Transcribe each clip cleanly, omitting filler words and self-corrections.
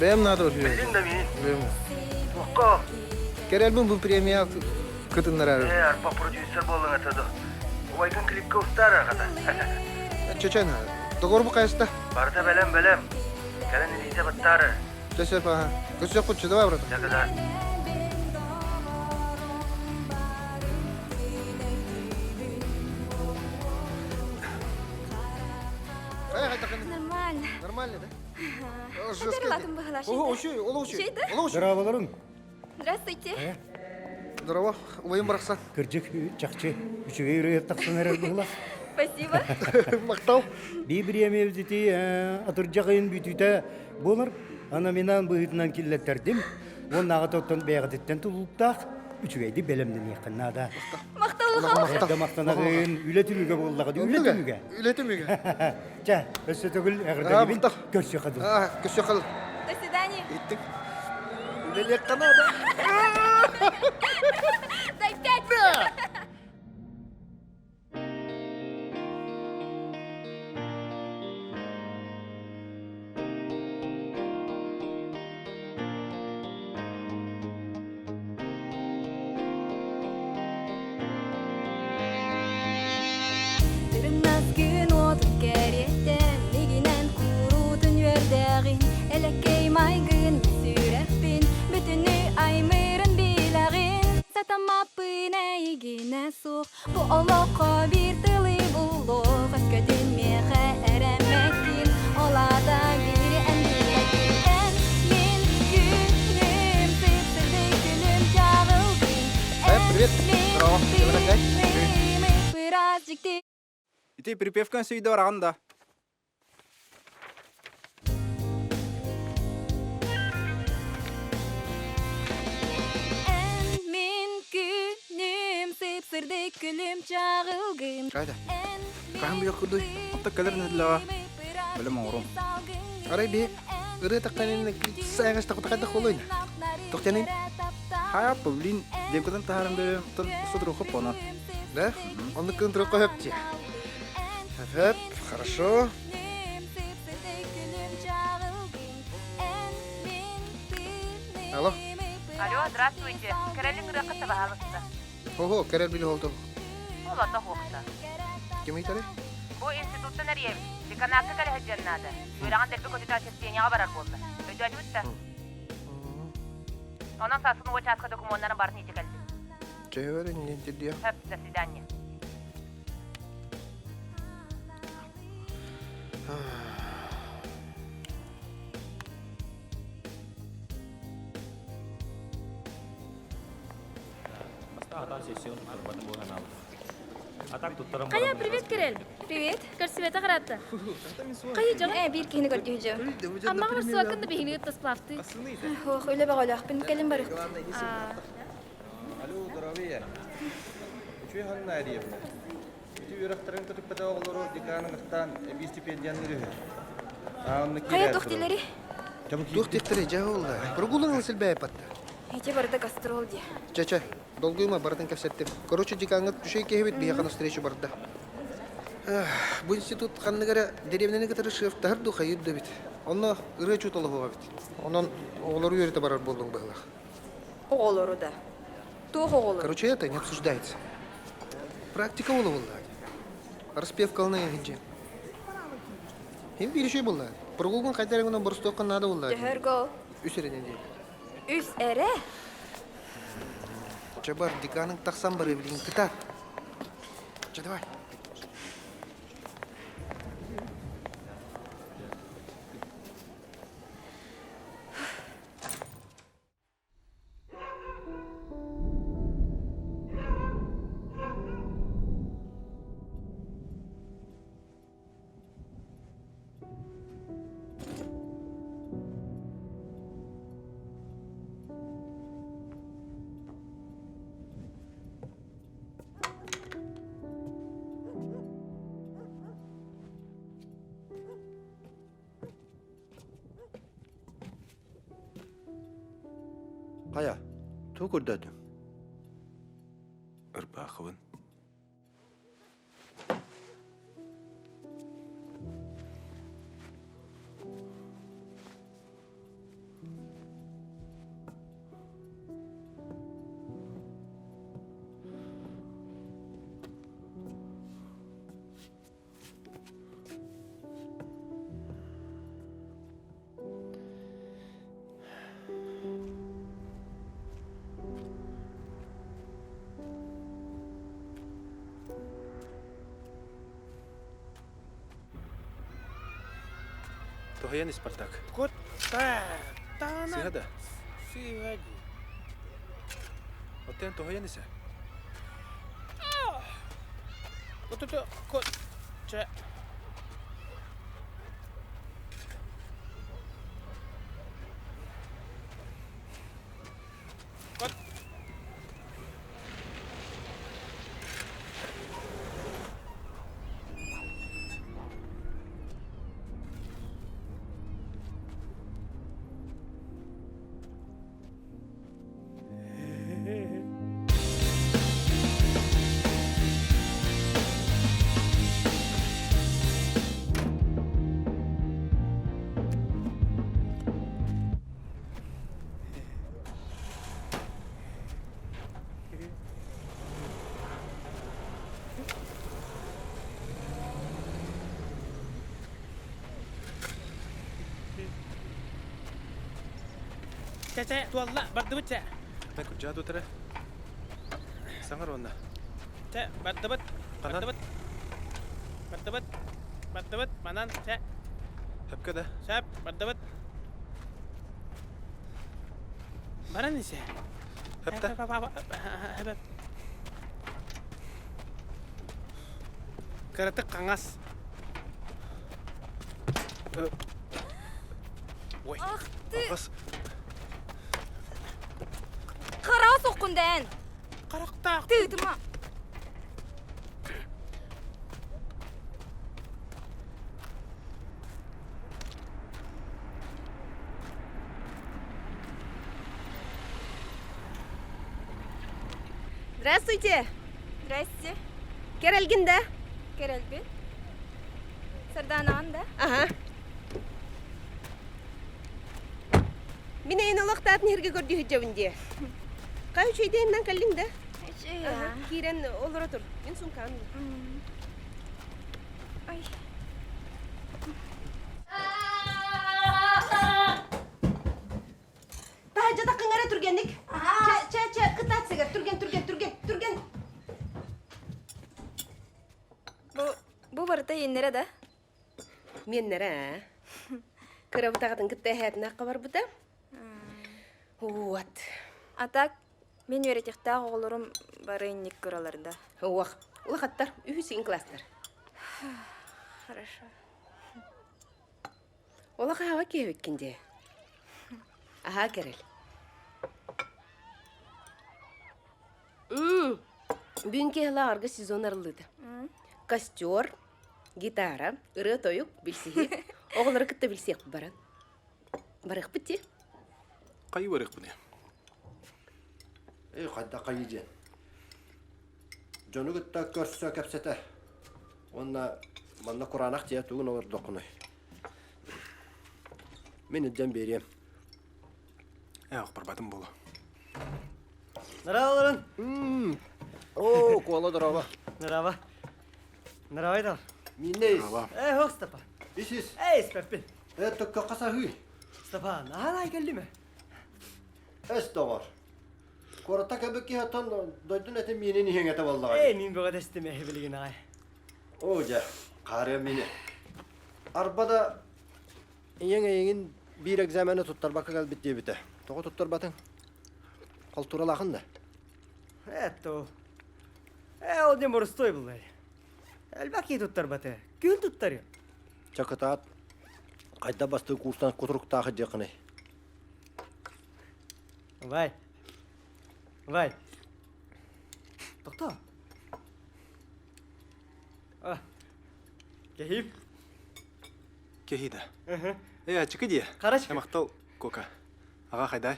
Benim nadir şu. Bildin de mi? Benim. Bukko. Kerelbin bu premiya kıtınlar arı. Arpa prodüser bolun atadı. O aykın klipke ustar arkada. Çeçen ha. Doğru bu kayısta. Barda belem. Kalen elite battarı. Çeçen ha. Kösü kutçu da var burada. Ne kadar? Ay takın. Нормально. Нормально, да? Здорово, была О, оши, ол оши. Şey de? Ол оши. Здраволарың. Здравствуйте. Здорово. Уайым барақсан. Кыржык чакчы үчүгө үрөйөт таксанар була. Спасибо. Мақтау. Бибриеме бизити атыржагын бүтүтө болор. Ана менен быытынан киллеттердим. Оннага тоттон бегатеттен тулуптак үчүгөйди белемден якынада. Мақтаулыға. Эдде мактанагын үлетүмүгө болдага үлетүмүгө. Үлетімеге. Жа, өссө төгүл А, агырда мактау. көрсө кадыл. Көсі қыл. До свидания. Иттік. Үлелек қана да. Дай 5. Тырнас күн отып кереттен, мигинен курутун вердегин, элеккей майгын сүрәппин, бүтүнү аймырын билагин, сатамаппын әйгине сух, бу олоққа бир тылы буллоқ, өскөдүн меха әрәмәккин, олада бири әндиәкин, мен күнім, сыпсырды күлім чағылдин, Привет. Здорово. Пыразжикти. Ити припевкан сөйді барағанда. Мен күнім сыпсырды күлім чағылгын. Қайда? Қайын бұйық күрді. Отта кәлерін әділіға. Білім оғырым. Арай бе. Үрі таққанын сайғаш тақы тақайда қолойны. Тоқтянын. Хайаппы, білін, демкадан тағарым бері ұттан ұсыдыр оқып оны. Да? Он кын тройка хөпти. Хөп, хорошо. Алло. Алло, здравствуйте. Каролина Ракотова алысты. Ого, керел били oldu. Ол ата хоқта. Кем айтары? Бу институттан әрием. Деканатты кәлі хәджаннады. Үйраған дәрбі көтіта сестенияға барар болды. Өйді әлі өтті. Онан сасын участка документарын барын ете кәлді. Чевер, не дидия. Хөп, до свидания. Кая, привет, Кирилл. Привет. Красивета каратты. Кая жаңа? Бир кини көрдү жо. Амма бар суакында бихили таспафты. Ох, öyle багалах, бин келин барык. Алло, здоровье. Чуй ханна ариевна. Ти үрәхтәрен тотып педагоглары деканыңыздан bir стипендияны рүһе. Кая тохтилери? Дух тектери жауылда. Прогулың силбей патта. Эти барда гастрол ди. Чача, долгуйма бардын кәпсеттем. Короче, деканғыт түшей кехебет бияқана встречу барда. Бу институт қанныгара деревнені кітірі шефтар духа юдды бит. Онна ыры чуталы хоға бит. Онан оғылары үйреті барар болдың бағылақ. Оголору да. Тух оголору. Короче, это не обсуждается. Практика олы болды. Распевка алына еңгенже. Hem bir şey buldu. Прогулган қайтарыңынан бұрыс тоққан нады болды. Жəhərgo. Үсеренен дейді. Üs ere. Чабар, деканың тақсан бар евлин кітап. Че, давай. Қая, ту көрдәді. Ұрпақывын. Тухаян Спартак. Кот, тана. Сыгада. Сыгади. Оттен тухаян исе. Кот, ча. Кот. Ча, туалла, бардыбыт ча. Мен куджаду тара. Саңар онна. Ча, бардыбыт. Канан. Бардыбыт, манан, ча. Хепкада. Шап, бардыбыт. Баран исе. Хепта. Кырытык қаңас. Ой. Ах ты, Ағас. қара соққынден. Қарақтақ. Тыдырма. Здравствуйте. Здрасте. Керелгин да? Керелбі. Сарданан да? Ага. Мен эйин олақтатын ерге көрді хүджабынде. Қай үшейдейіннен кәлдің да? Ага. Кирен олар отыр. Мен сумканы. Ай. Та жатаққын ғара түргендік. Ча, қытат сігір. Түрген. Бұл барыта еннері да? Мен нәрі, а? Кыра бұтағатын күтті әйәтін аққа бар бұта? Вот. Атак, мен өретектағы оларым бары иннек көраларда. Уақ. Улақаттар, үйісін кластар. Хорошо. Олақа хава кеуеккенде. Аха, керел. Бүгін кеғла арғы сезон арылыды. Костер, гитара, ыры тойып, білсеге. Оғылары күтті білсеq баран. Барық бітте? Қайы барық бұны? Қайда қайы жен. Жоны күтті көрсі көпсеті. Онна манна құранақ жия туғын олар доқыны. Мен үдден берем. Барбадым болу. Здраволарың. О, кола дұрава. Здраво. Здравайдар. Минейс. Хоқ, Степан. Исис. Спеппин. Түккі қаса хүй. Степан, ағана келді ме? Әс доғар. Кората кәбікке хаттан дойдun әті менен ең әті балдыға. Мен бұға дәстеме білген ағай. О, жа, қария мені. Арбада ең bir egzameni tuttar bakı gel bitti bite. Toğu tuttar batın. Kalturalakın da. O. O dem borstoy bulay. Elbaki tuttar batı. Gül tuttar ya. Çakıtat. Kayda bastığı kurstan kuturuk tağı jakını. Vay. Doktor. Kehip. Кехида. Чықы де. Қарашқа. Мақтал кока. Аға қайдай?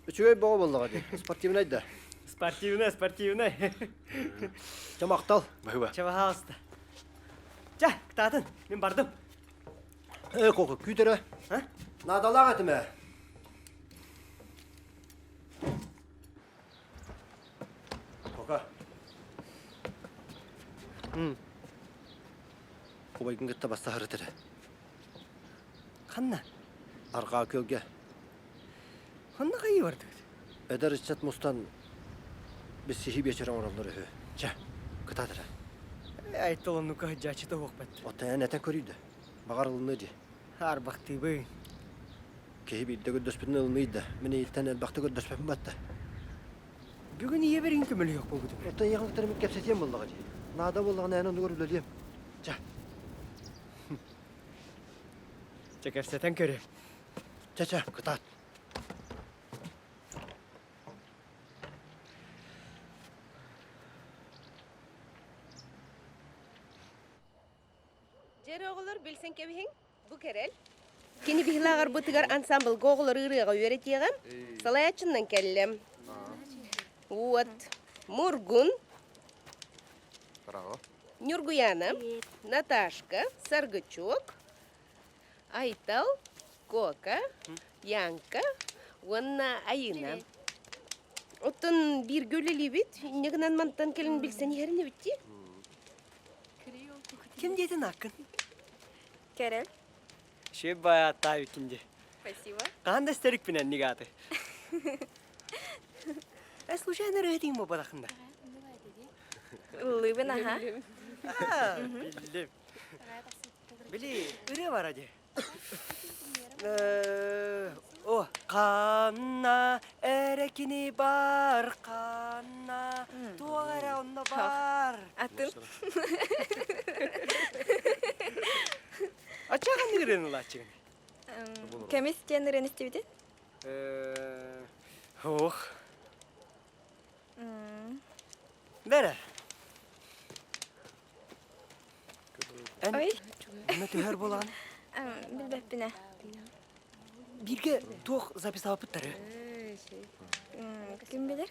Üçüge boğa boldağa de. Sportivnay da. Спортивный. Çamaqtal. Байба. Чавахаста. Ча, ктатын. Мен бардым. Koku kütere. Nadalağa etme. Koka. Kubaygın gitti basta hırıtırı. Қанна? Arka kölge. Қанна қайы барды? Eder içet mustan biz sihi beçeren oraları hü. Ça, kıtadırı. Айтты оны нука жачыта оқпат. Otaya neten körüydü. Бағар ылыны де. Арбақты бүй. Кеһи бейді көддөспін ылынıydı. Мені елтен әлбақты көддөспін батты. Бүгін ие берін көмілі yok бұл күді. Оттан яғылықтарымы кәпсетем болдыға де. Нада болдыған әні оны көрілелем. Жа. Чекерсетен көрі. Ча, кытат. Жер оғылыр білсен кебіхін, бұ керел. Кені бихлағар бұтығар ансамбл гоғылыр ұрыға өретеғім, салаячыннан келлем. Вот, Мургун, Нюргуяна, Наташка, Саргачок, Айтал, Кока, Янка, Уанна Айына. Оттан бір гөлі бит, негінен манттан келін білсен еріне бітті. Кем дедің ақын? Керел. Şey bayağı tabii ikinci. Спасибо. Kanda isterik binen nigatı. Случайно рöydin mi balakında? Ылыбын, аха. Bildim. Bili, ürü var hadi. O kanna erekini bar kanna tuara onda bar. Атын. Açağın ne girenin açığın? Кемес тенерен істебеді? Oh. Nere? Ой. Buna tüher bolan. Білбәппіне. Birge toğ zapis apıtları. Кім білер?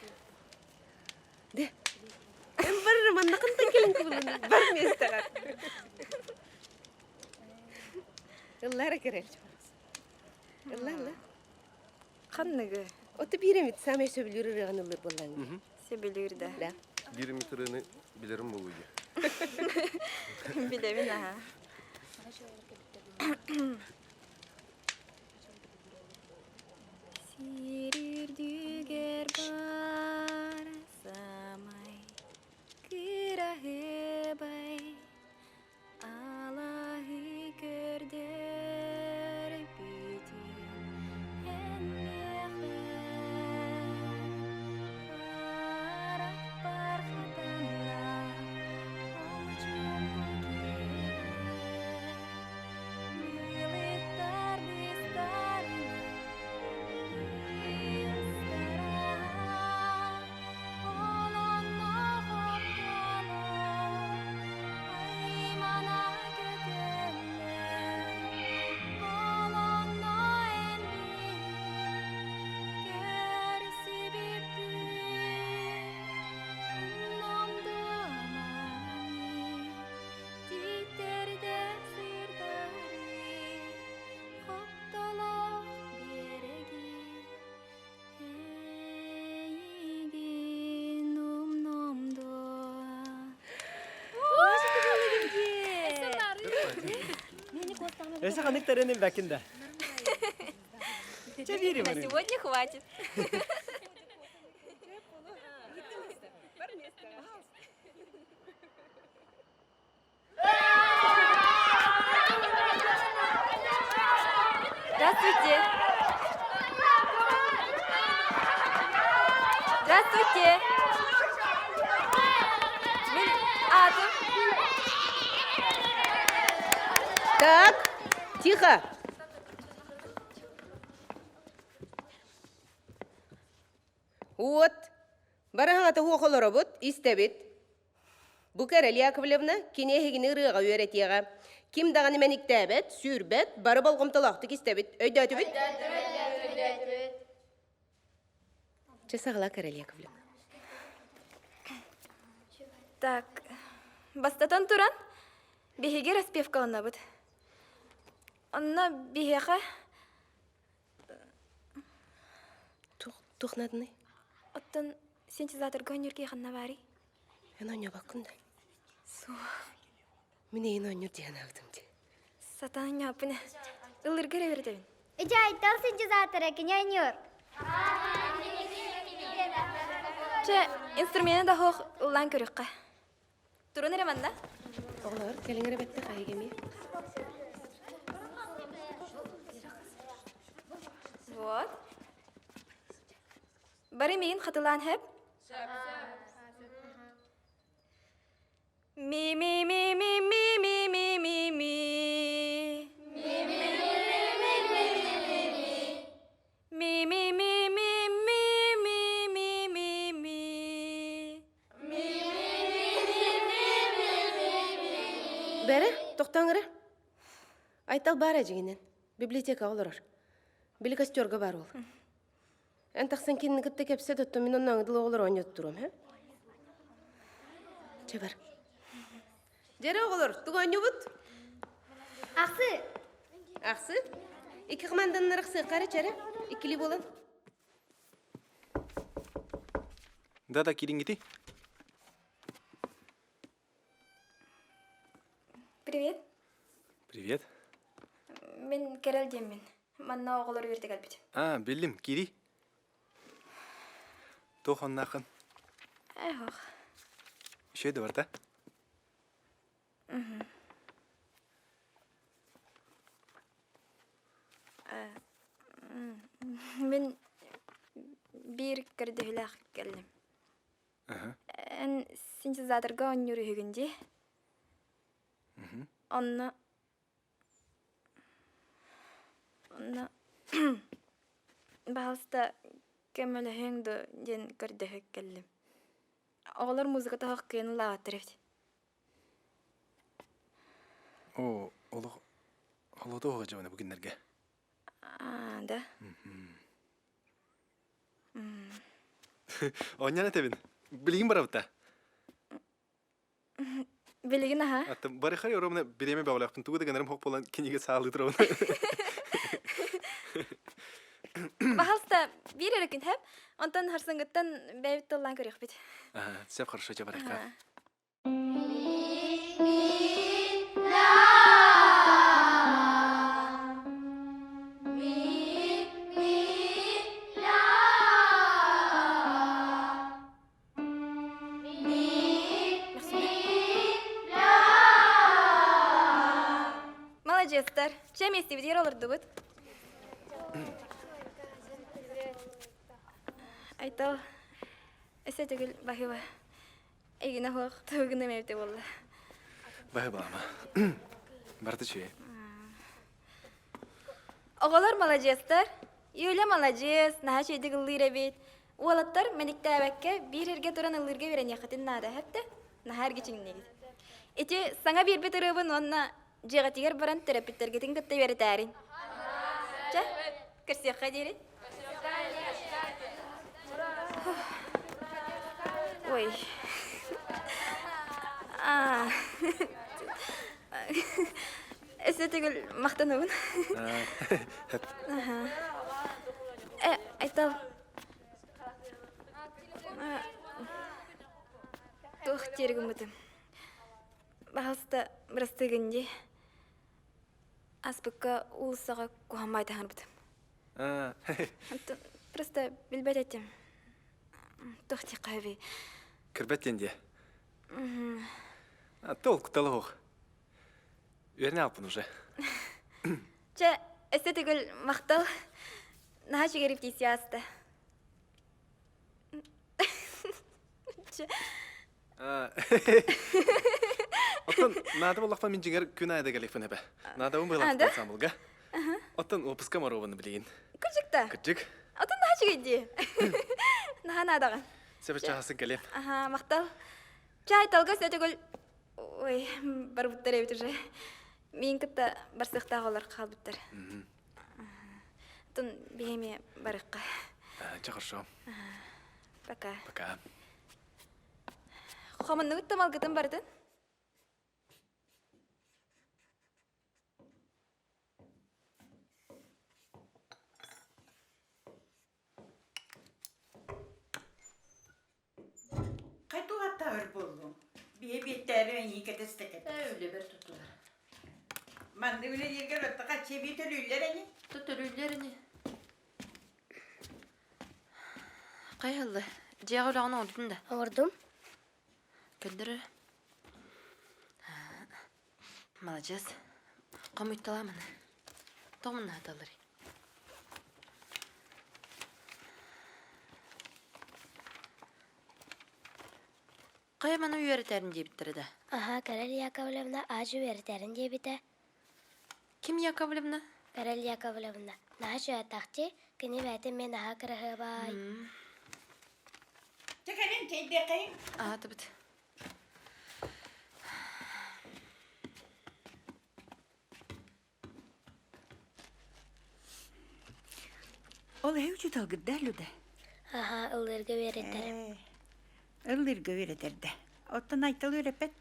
De. Ben varırım anlakında gelin kıvılını. Barmıyor isteğer. Yıllara kerel. Yıllarla. Қанныгы? Otu bir emit samay söbülür ırağınılır bolan. Себелерді. La. Bir mitrını bilirim bu uydu. Білемін, аха. Сирирдүгер барасамай, кирахебай, Аллахи көрдер бүтін Барақ бар хатанна, ол жумбу Милиттар бистарына, Ese kanıklarının bekinde. Çeviri На var. сегодня хватит. Здравствуйте. Здравствуйте. Мен атым. Так, тихо. Вот. Бараһа та хуохол робот истебит. Бу Керел Яковлевна кинехигини рыга өретега. Ким даганы мен иктебет, сүрбет, бары болгомтолакты истебит. Өйдөтүбүт. Чесагла Керел Яковлевна. Так, бастатан туран бихиге распевкалана бут. Онна бихеха Тухнадны. оттан синтезатор гонюрки ханна бари. Мен оня бакында. Міне ен оня диян алдым. Сатан япыны. Ылыргыра бердебин. Ijaytal синтезаторы кинянюр. Че, инструменты да хох улан көрөккө. Турун эреманда? Оғлар, келіңер бәтті қайгеме. Вот. Бары мейін қатылан хеп? Ми, ми, ми, ми, ми, ми, ми, ми, ми. Ми, ми, ми, ми, ми, ми, ми. Бәрі, тоқтаңыры. Айтал бар әжігінен. Библиотека олырыр. Білі костерға бар ол. Ән тақсан кенні кітті кепсе тұтты, мен оннан ұдылы олыр ойнет тұрым, хә? Че бар? Жәрі олыр, тұғаню бұд? Ақсы. Ақсы? Икі қыманданын ырықсы қары чәрі? Икілі болын? Да, кирин гити. Привет. Привет. Мен Керел деммен. Манна оғылыр өрті кәлбет. Білдім, кири. Тохон нақын. Айхоқ. Шөйді бар да? Мен bir кірдігіләқ кәлім. Ән синтезаторға он юры хүгінде. Онна... Бағалыста кәмілі хүңді ден кірдігі кәлім. Оғылар музыката хақ күйін лағаттыр еді. О, олығы оға жауына бүгіндерге. Да? Оңяна тебін. Білігін бара бұтта. Білігін аға? Аттым, бары қар еуромына білеме бағылақпын. Туғы дегенерім хоқ болан кенеге сағылы тұрауына. Бағалыста бір әрекін әп, онтан харсыңғыттан бәйбітті олан көрек бет. Сәп қаршы жа барайқа. Молодецтар. Чем есть бит ер олырды бұд? Айтал, әсі түгіл бақи ба. Егіне хоқ, тұғыны мәйбіте болды. Бағы балама. Барды чөе. Оғалар молодецтар. Юля молодец, наға чөйді ғылыр әбет. Уалаттар мәнікті әбәкке бір ерге тұран ұлырға верен яқытын нады әпті. Наға әрге чыңнегіз. Эти саңа бір бет ұрыбын онна жеғатигер баран терапевттерге тыңдатты бері тәрін. Ча, кірсеққа дейрін? Ой. Әсі түгіл мақтануын. Айтал. Туқ тергім бұтым. Бағалыста бірістігінде аспыққа ұлысаға қоғамай тағын бұтым. Просто білбәт әттім. Туқ тек қайбей. Кірбәттен де. Толк талы оқ. Өріне алпын уже. Ча, әсі түгіл мақтал. Наға жүгеріп дейсі асты. Оттан, нады болақпан мен жеңер күн айда кәлепін әбі. Нады оң байлақтан самылға. Оттан опысқа марованы білейін. Күржікті? Күржік. Оттан наға жүгерді? Наға надағын? Сәбір чағасын кәлеп. Мақтал. Чай талға сәті гүл... Ой, бар бұттар әбіт уже. Мен күтті барсықтағы олар қал бұттар. Оттан бейме барыққа. Чақыршым. Пока. Пока. Қомынны күтті малғытын бардың? Қайту атта өр болдың. Бие беттері өңі кетестекет. Өлі бір тұтылар. Манды өлі ергер өтті қатше бет өлілер әне? Тұтылүйлеріне. Қай алды? Жеғ өліғана олдың да? Ордum. Көндірі. Молодец. Қом үттіламын. Тоғымын аталыр. Kaya bana üyereterim diye bitirdi. Aha, Karel Yakovlevna acı verirterin diye bite. Kim Yakovlevna? Karel Yakovlevna. Naha şu atakçı, kini verdim men aha kırığı bay. Çıkarın teyze kayın. Aha tabii. Ol hevcu talgı derlu de. Aha, ılırgı verirterim. Illir göveretir de. Ottan aytalı repet.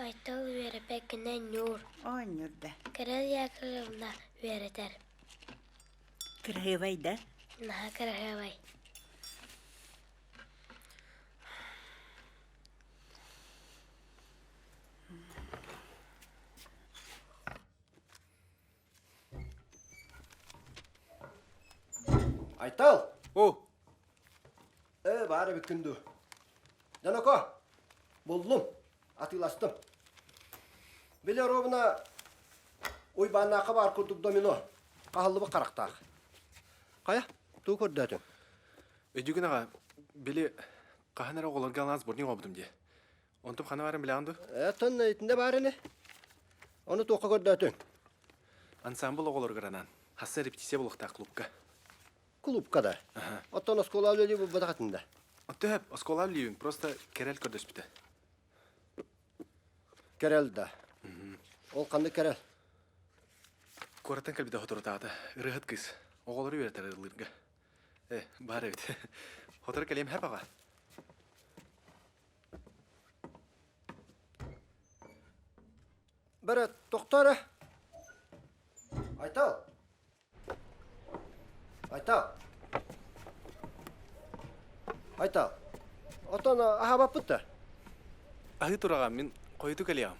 Aytal veripek günden nur. Oynur da. Karel Yakovlevna verirterim. Kırığı vay da. Naha kırığı bay. Aytal. О, Bari bir gündü. Danako. Buldum. Atılastım. Bile robuna uybanna kabar kurduk domino. Kahallı bu karaktak. Kaya, tuğ kördüdün. ödügün ağa, beli kahanara oğlar galnaz borni obdum diye. Ontum xana varım bile andu. Tön itinde bari ne? Onu tuğ kördüdün. Ansambl oğlar garanan. Hassa repetisiya buluqta klubka. Klubkada. Ottan oskola öyle bu badakatında. Отты hep оскола ливин, просто керел көрдөс бите. Kerel da. Ol kandı kerel. Коротан калбиде хоторотаата. Рыхат кыз. Оголору беретер ылырга. Бар эбит. Хотор келем hep аға. Bere doktora. Aytal. Aytal. Aytal. Ottan aha bapıttı. Ағы турага мен койду келем.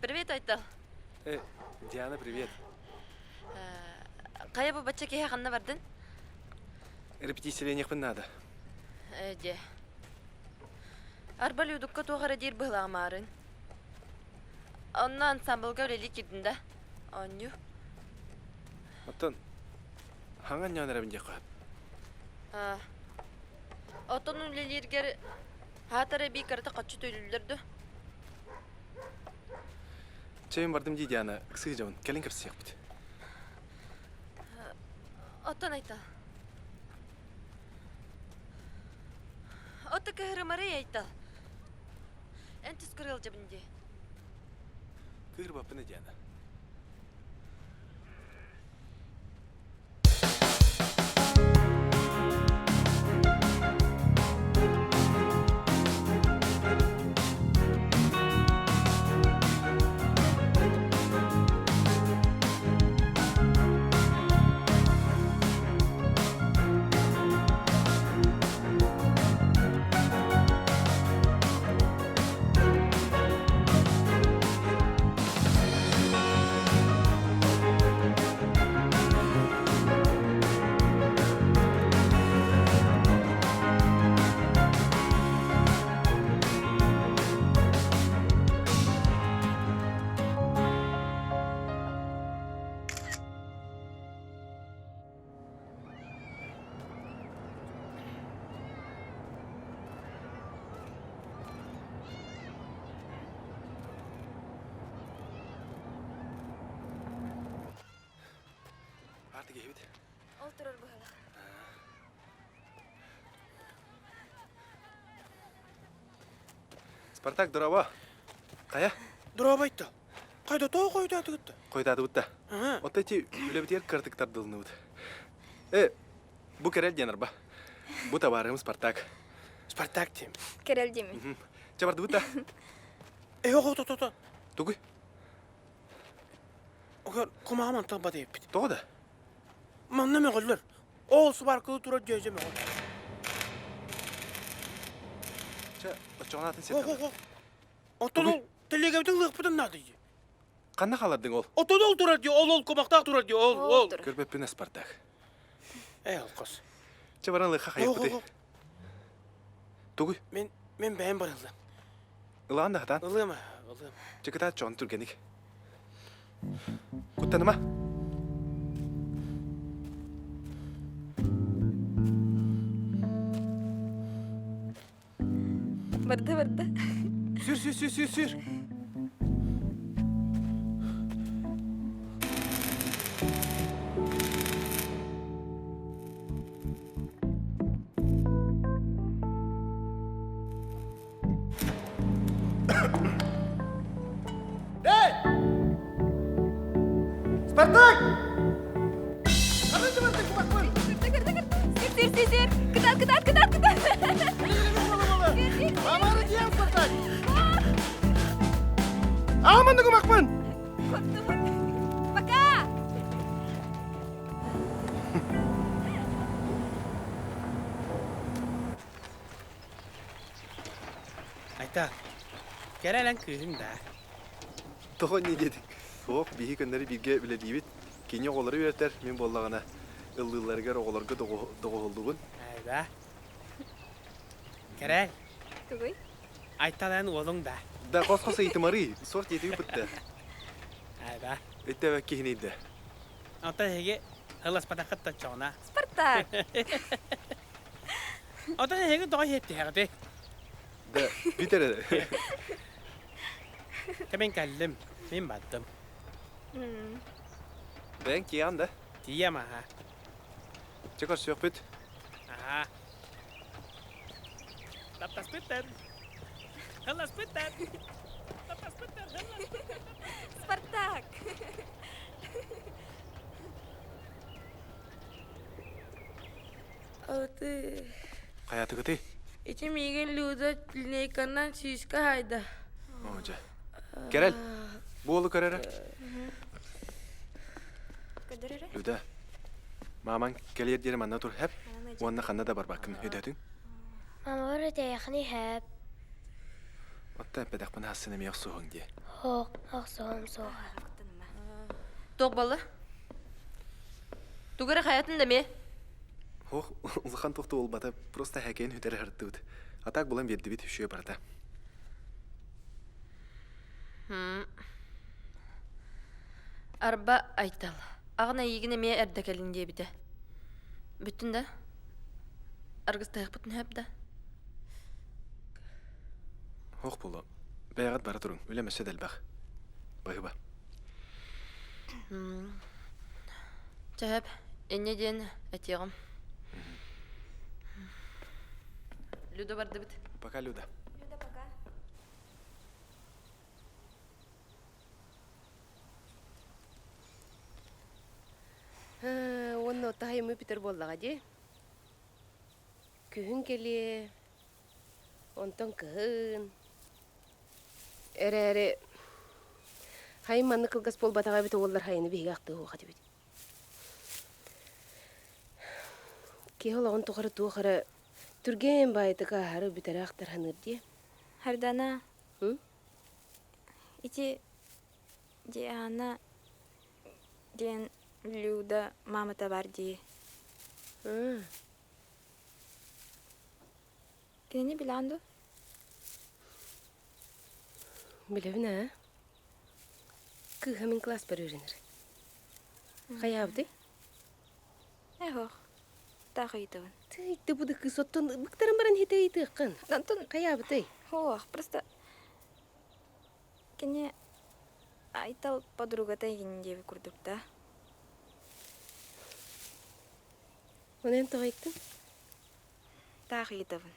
Привет, Айтал. Диана, привет. Kaya bu bacak ya kanna vardın? Репетисия не надо. Öyle. Arbal yudukka toğara dir bıhla marın. Onunla ansambılga öyleli girdin de. Onyu. Оттон ханган нянара бинде кап. Otonun lelirger hatara bir karata kaçı töylüldürdü. Чейм бардым ди Диана, кысы жамын. Келин кепсек бит. Oton ayta. Otta kahramarı ayta. Entis kırıl cebinde. Кыр бапына Диана. Artık evet. Oturur bıhla. Спартак, здорово. Кая? Дұрап айтты. Қайда тоғы қойды әтігітті? Койдады бұтта. Отта эти үлебітер кыртыктар дылны бұт. Бу керел денер ба. Бу товарым Спартак. Спартак дейм. Kerel demin. Чабарды бұтта. Оғы. Тугуй. Оғыр құмағыман таңба дейіп біт. Тоғда. Манна мен қылыр. Оғылсы бар кылы тұра жөйземе қыл. Ча, очоғанатын сет. Оғы. Оттан ол тілегеудің лық бұтын нады. Қанна қалардың ол? Оттан ол тұра дей, ол құмақтақ тұра дей, ол. Көрбеппіне Спартак. Ол қыз. Чабаран лыққа қайып бұты. Tuguy. Men ben barıldım. Ilan da hatan. Ilığım. Çıkıta çoğun türgenik. Kuttanıma. Barda. Sür. Spartak! Sir. Kıtat. Amanı diyem Spartak! Aman da kumakman! Baka! Ayta. Kerelen kızım da. Toğun ne dedik? Soğuk bihi günleri birge bile deyibit. Kenya oğulları öğreter men bollağına. Ildığlarga oğularga doğu olduğun. Ayda. Kerel. Tuguy. Aytalan oğlun da. Da qoskosa itimarı. Sort yetibi bitti. Ayda. Ötte ve kihneydi. Ota hege hılas patakıt da çoğuna. Spartak. Ota hege doğa yetti herdi. Da bitere. Kemen kallim. Men battım. Ben kiyan da. Diyem aha. Çıkar sohbet. Aha. Laptas bitter. Hılas bitter. Laptas bitter. Spartak. Altı. Hayatı gıtı. İçim igen luda lineykandan şişka hayda. Oca. Kerel. Bu oğlu karara. Kadarere. Luda. Maman keliyet yerim anna tur hep. Wanna kanna da barbakın ödedin. Mama orada yakni hep. Otta pedak bana hasene mi yaksuğun diye. Hoq, soğum soğuk. Doğbalı. Dugara hayatın da mi? Hoh, ulkan tohtu olmadı. Prosta hekeyin hüdere hırtıdı. Atak bulan verdi bit hüşüye barda. Arba aytal. Ağına yigine miye erdekelin diye bir de. Bütün de. Argız tayık bütün hep de. Hoh bulu. Beyagat bara turun. Ülemese del bak. Bayıba. Çahep. Enne diyen etiyorum. Luda barda bit. Baka Luda. Onu otahayımı biter bollağa di. Kühün geli. Ondan kıhın. Ere. Hayım manı kılgas bol batağa bit oğullar hayını bihi aktı o hadi bit. Ki ola on tokarı tuğara Türgen baydı kaharı biter aktar hanır diye. Hardana. Hı? İçi Cihan'a diyen Luda mamata var diye. Hı. Kendini bilandı. Bilevin ha? Kı hemen klas bir öğrenir. Kayabdı? Eho. Takıydı. Tıydı bu da kız ottun bıktarın baran hiteydi kın. Антон, Kayabdı? просто кене айтал подругата егинде курдук да. Onu en toğaydın? Takıydıvın.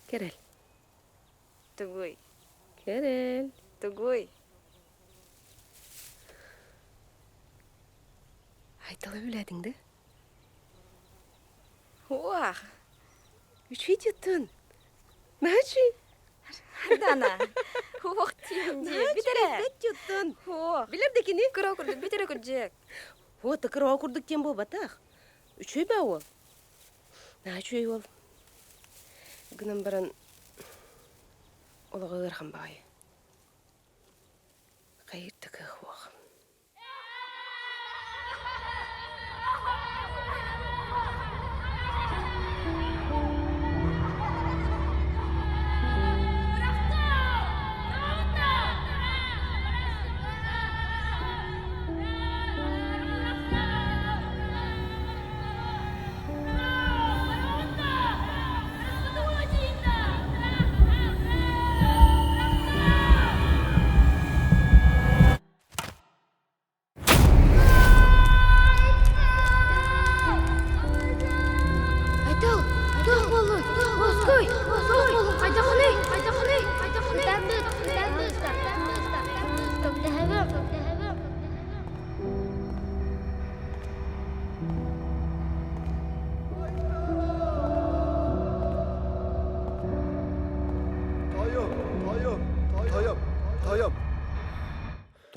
Kerel. Тугуй. Kerel. Тугуй. Aytalı biledin de. Уах. Üç şey yuttun. Naçı? Hardana. Уах тиенде. Битере. Bet yuttun. Уах. Bilerdekini. Кыра курдук, битере курдук. O tıkır o kurduk diyen bu batak. Üç şey be o. Naçı ol. Günün baran ola gırgın bayı. Kayır tıkı huağım.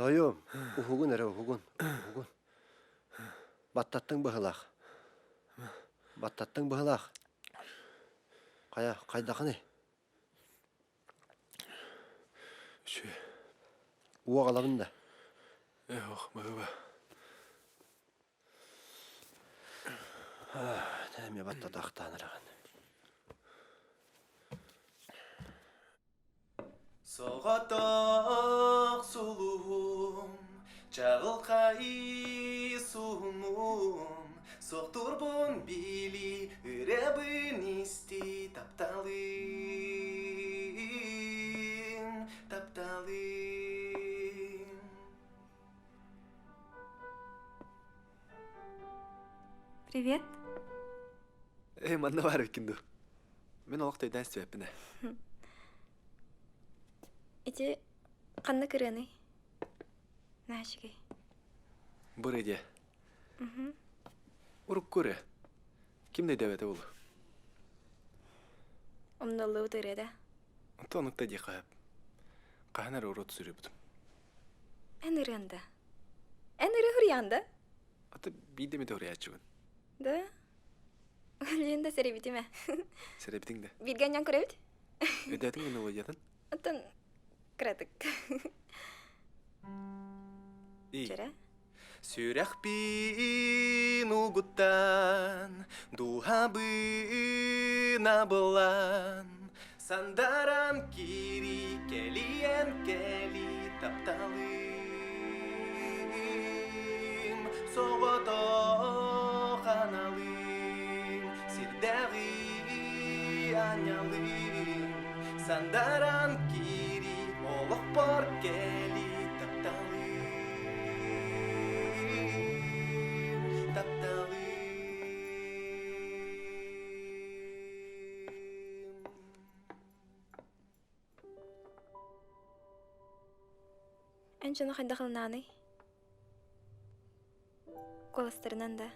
Тойом, ухугун эре ухугун. Баттаттың быһылах. Баттаттың быһылах. Кайдакыны? Үші. Уа қалабында. Ох, баба. Тәме баттатақтаныраған. Соғатақ сұлуым, жағылқай суымым, соқтырбын били, үребін істі тапталым, тапталым. Привет. Манна бар бекінді. Мен олықтайдан істебеппіне. Ити қанна кірені? Нашыгай. Бұр еде. Ұрып көрі. Кімдей дәбеті бұл? Омнолы утырыда. Тонықта де қайып. Қағанар ұрот сүрі бұдым. Ән ұрянда. Ән ұры ұрянда? Аты бейдеме де ұрия чүгін. Да? Өлінде сәребіті ме? Сәребітің де. Бірген ян көребіт? Өдәтің мен олайдың? Оттан кіратық. Ей. Жара? Сүйрәқ бейін ұғыттан, дұғабына болан, сандаран кері келиен кели тапталым, соғыто қаналым, сирдәғи аñалым, сандаран кері олық бар кели тапталым. Әнчіні қайда қылынаны? Коластарынан да.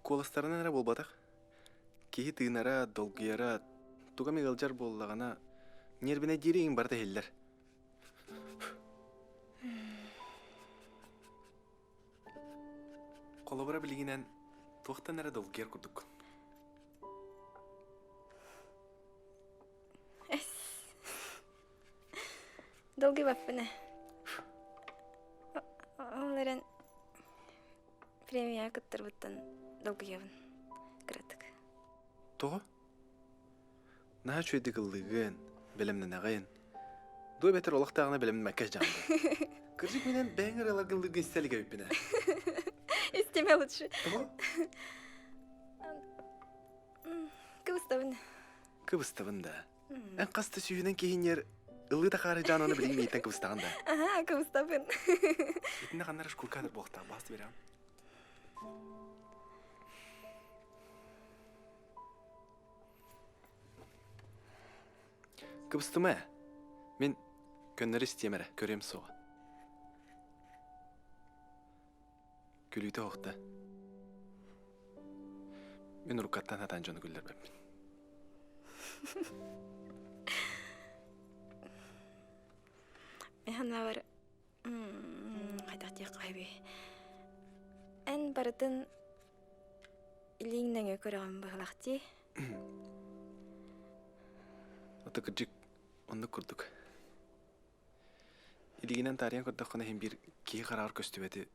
Коластарынан әрі болбадық. Кейі тыынара, долгияра, туға мегалжар боллағана, нербіне дерейін барды хеллер. Қолабыра білігінен туақтан әрі долгияр күрдік. Долгый баппыны. Оларын премия кыттыр бұттан долгый явын кіратық. Тоғы? Наға чөйді қылдығын, білімнің ағайын. Дуй бәтір олықтағына білімнің мәккәш жанды. Кіржік менен бәңір алар қылдығын істеліге өппіне. Истеме лучше. Тоғы? Кыбыставын. Кыбыставын да. Ән қасты сүйінен кейінер ылы да қары жануаны білейін мейттен кыбыстағанда. Ага, кыбыставын. Етінде қандар шкуркадыр болықтағы басты берем. Кыбыстыма? Мен көннері істемері, көрем соға. Күлүйті оқты. Мен ұрқаттан атан жоны күлдер бәппін. Мен бар қайдақ тек қайбе. Ән барытын иліңнен көріған бұғылақты. Аты күрджік, онды күрдік. Илігінен тариян көрдіқ қана хем бір кей қарағыр көсті бәді.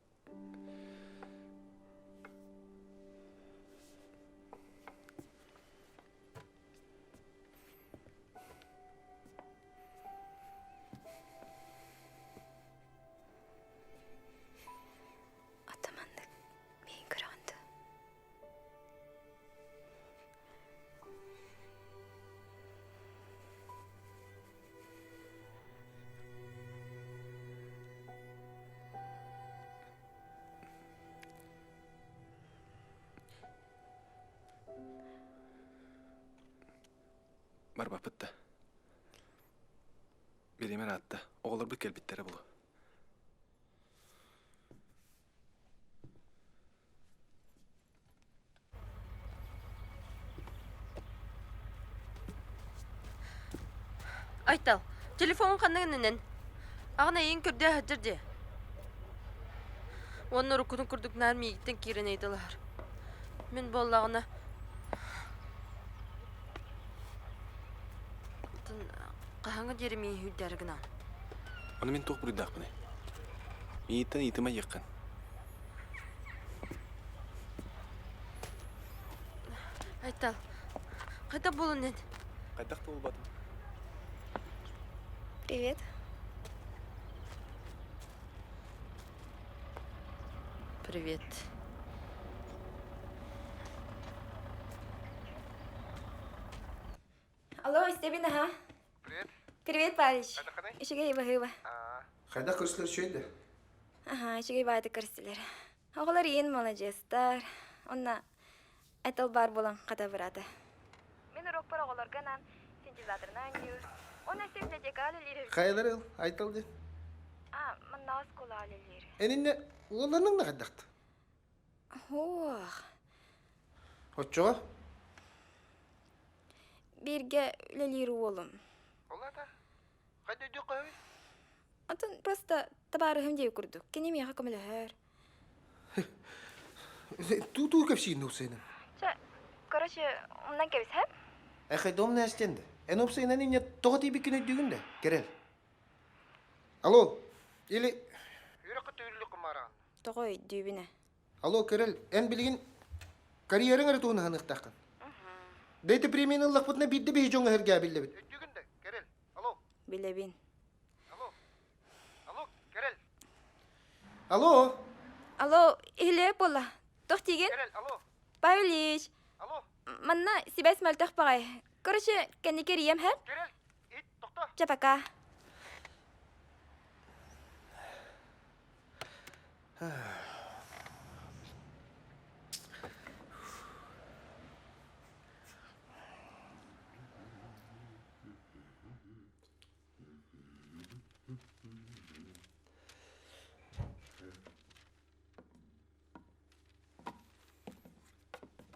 Атамандық мен көріғанды. Бар бапытты. Беремер атты. Оғылар бүт кәлбеттері бұлы. Айтал, телефонun қаныңынын. Ағына ең күрде хәджір де. Оның рукудың күрдік нәрмей егіттен керенейділер. Мен боллағына... Қағаңы деремей хүлдәрігін ал. Оны мен тоқ бұрыдақ бұны. Мейіттен итіма еққан. Айтал, қайта болын ен? Қайдақ та болбадым. Привет. Привет. Алло, Стебина, ха? Привет. Привет, Павлович. Қайда қадай? Ишігей бахыба. Қайда көрсілер шөйді? Ага, ишігей байды көрсілер. Оғылар ең молодецтар. Онна айтал бар болан қада бұрады. Мен урок бар оғылар ғанан синтезаторынан үйір. Ona bibliotek aileleri. Қайлар ел, айталды. Мына скола aileleri. Әніне оларның не қайдақты? Ох, Отчоға? birge üleliği oğlum. Олар да. Қайда өйде қойы? Атын просто табарыхым дей күрдік. Кенем яға көмілі Ту көпсейін ұсайынан. Короче, ondan кебіз, хәп? Қайда омны әстенді. Ән ұпсайынан ене тоғы тейбі күні дүгінде. Керел. Алло, или... Үйрақы түйірлі құмараған. Тоғой, дүйбіне. Алло, Керел, ән білген карьерің әрі туыны ханықтақын. Дәйті премияны лақпытына бидді бей жоңы әрге әбілді біт. Дүгінде, Керел, алло. Білебін. Алло, Керел. Алло. Алло, иле бола. Тоқ деген? Керел, алло. Павлович. Алло. Манна сибәс мәлтәқ бағай. Короче, кәнеке рием, хәп? Керел, ит, тоқта. Чапака.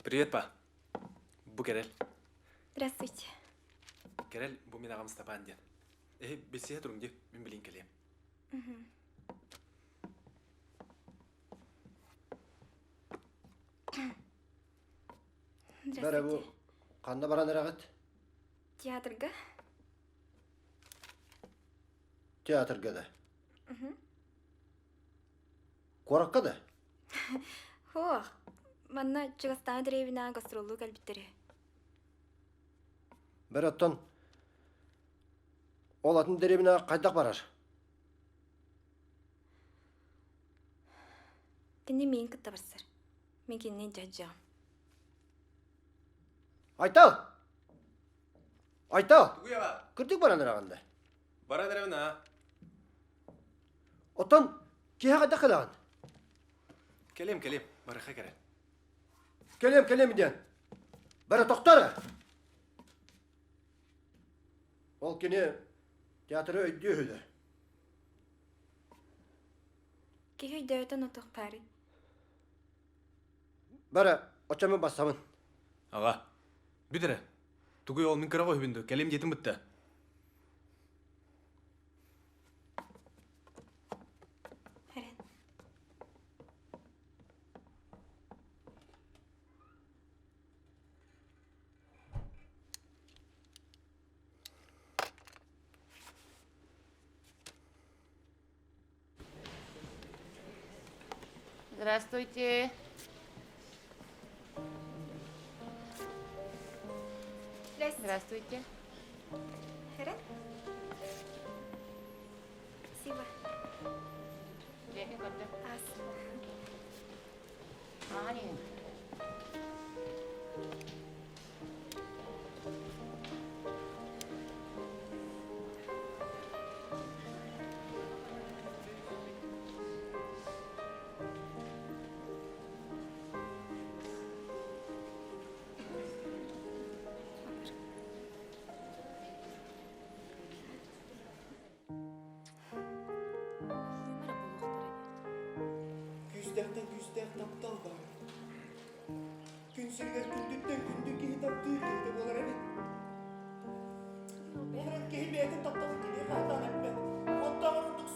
Привет, па. Бұ Керел. Здравствуйте. Керел, бұ мен ағам Стапан ден. Білсеге тұрың деп, мен білейін келем. Бәрі бұ, қанда баран әрағыт? Театрға? Театрға да. Қораққа да? Ох, манна Чығыстан древина гастролу кәлбіттері. Бір оттан, ол атын деревина қайдақ барар? Кенде мен күтті барсыр. Мен кеннен жаджағым. Айтал! Айтал! Тугуя ба. Күртік баран әрағында. Бара дәревін, а? Оттан, кеге қайдақ қалаған? Келем, барақа Керел. Келем еден. Бәрі тоқтары. Ол кене театры өйді өйді. Ке өйді өтін отық пәрі. Бәрі, очамын басамын. Аға, бүдірі. Тугуя ол мен кіра ғой бүнді. Келем детім бұтты. Әрет. Здравствуйте. Здравствуйте. Әрет. Спасибо. Деки көтті. Аз. Маған ең. Küstək taptal var. Gün sürgər gündükten gündük iyi taptığı keyde bolar evet. Oğlan keymeyetin taptalı keyde kaydan etme. Otta varındık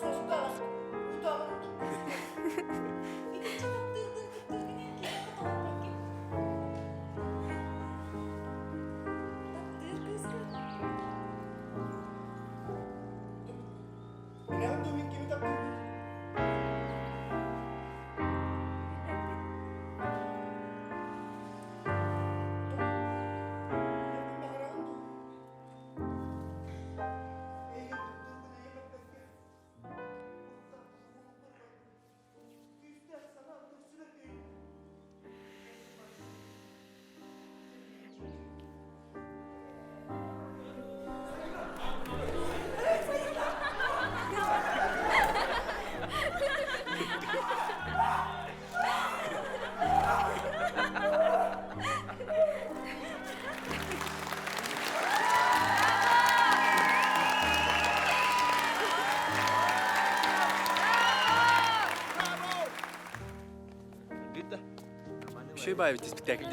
Şöyle bayağı bir spektakl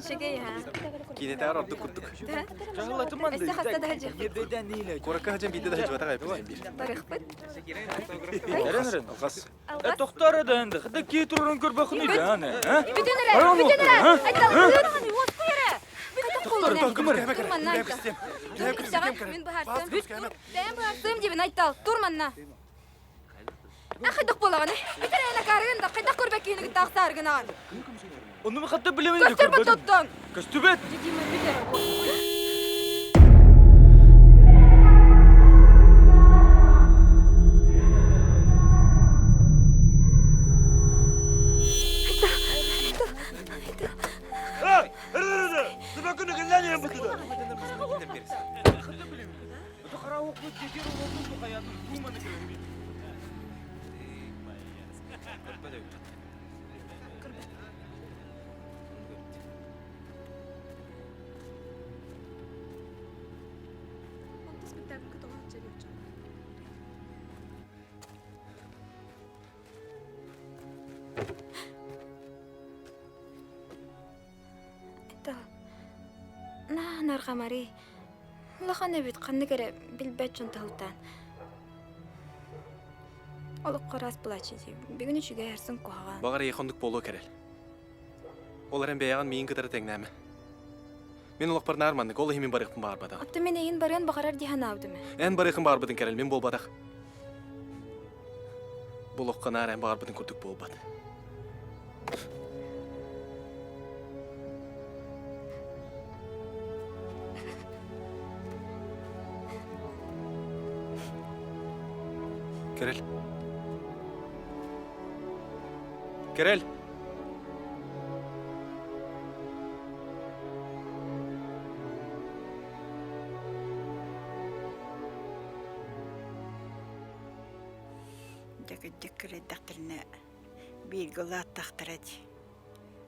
Şekeyi ha. Kine tağır ordu kurduk. Жаһалатыман Эсте хаста да жек. Ебеден нейле. Коракка хажан биде да хажбата гайбыз bir. Барыхпыт. Эренерен. Тохтар да энди. Хада ки турун көрбөхүн иде аны. Бүтүнөрө, бүтүнөрө. Айтал. Успуйра. Мен бахарсым. Ben бахарсым дебин айтал. Турманна. Ахыдык болаганы. Этерене карыгын да кайда көрбөкүйнү тагсаргына. Onu mu hatta bilemedim. Көстөрбөт тоттон. Köstübet. Дедиме бүтөр. Hey! Erere! Tıbakını gelen yem bu da. Bu kara oklu geçir oldu bu hayatın. Kumanı kırıyor. Нархамари. Лаханы бит канны кере билбет чонталтан. Олық қарас бұлачы деп. Бігін үшіге әрсін қоған. Бағар еқондық болу керел. Оларын бәяған мейін кыдары тәңнәмі. Мен олық барна армандық, олы хемін барықпын барбадақ. Апты мен ең барыған бағарар дейін аудымы. Ән барықын барбадың керел, мен болбадақ. Бұл оққан ар ән барбадың күрдік болбады. Kerel. Kerel. Декре дактерне бирге латтактырат.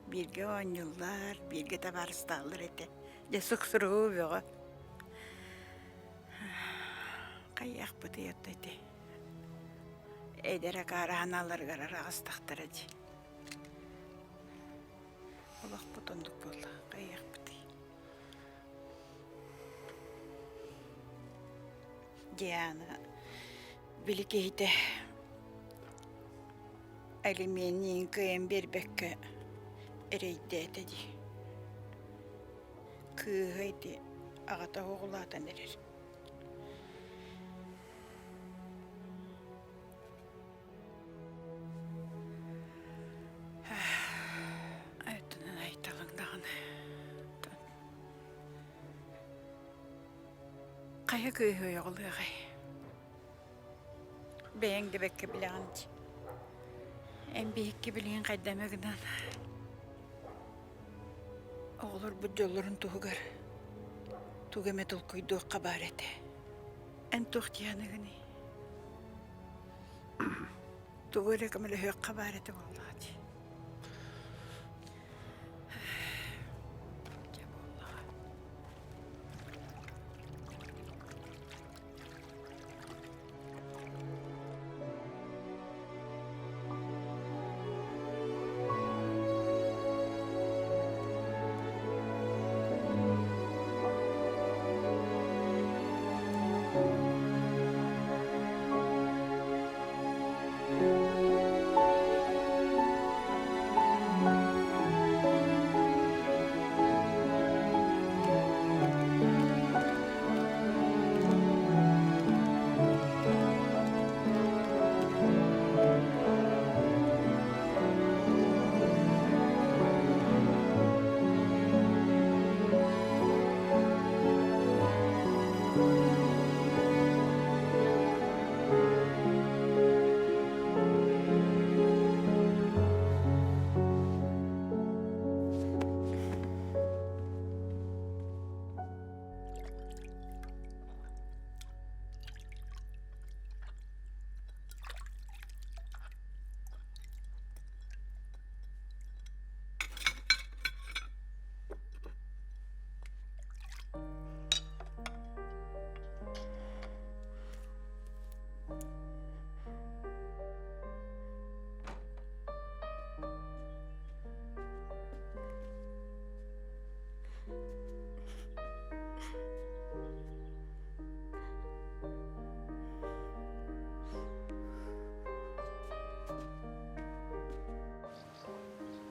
Бирге оңюллар, бирге табарысталар эте. Жасыксыруу бага. Каяк быты яттайты. Эдере караналар гарагас тактырат. Аллах бутондук болду. Каяк быты. Диана биликейте Alimenin kıyım bir bekke ereydeydi. Kıyıydı, ağata oğulatan erer. Aytının aytalındağın. Kaya kıyıyor oğlu ağay. Beğen de bekke bilanç. En büyük gibiliğin kaydamağından. Oğlur bu yolların tuğgar. Tuğemet ol koyduğu kabarete. En tuğtiyanığını. Tuğuyla kamile hök kabarete vallahi.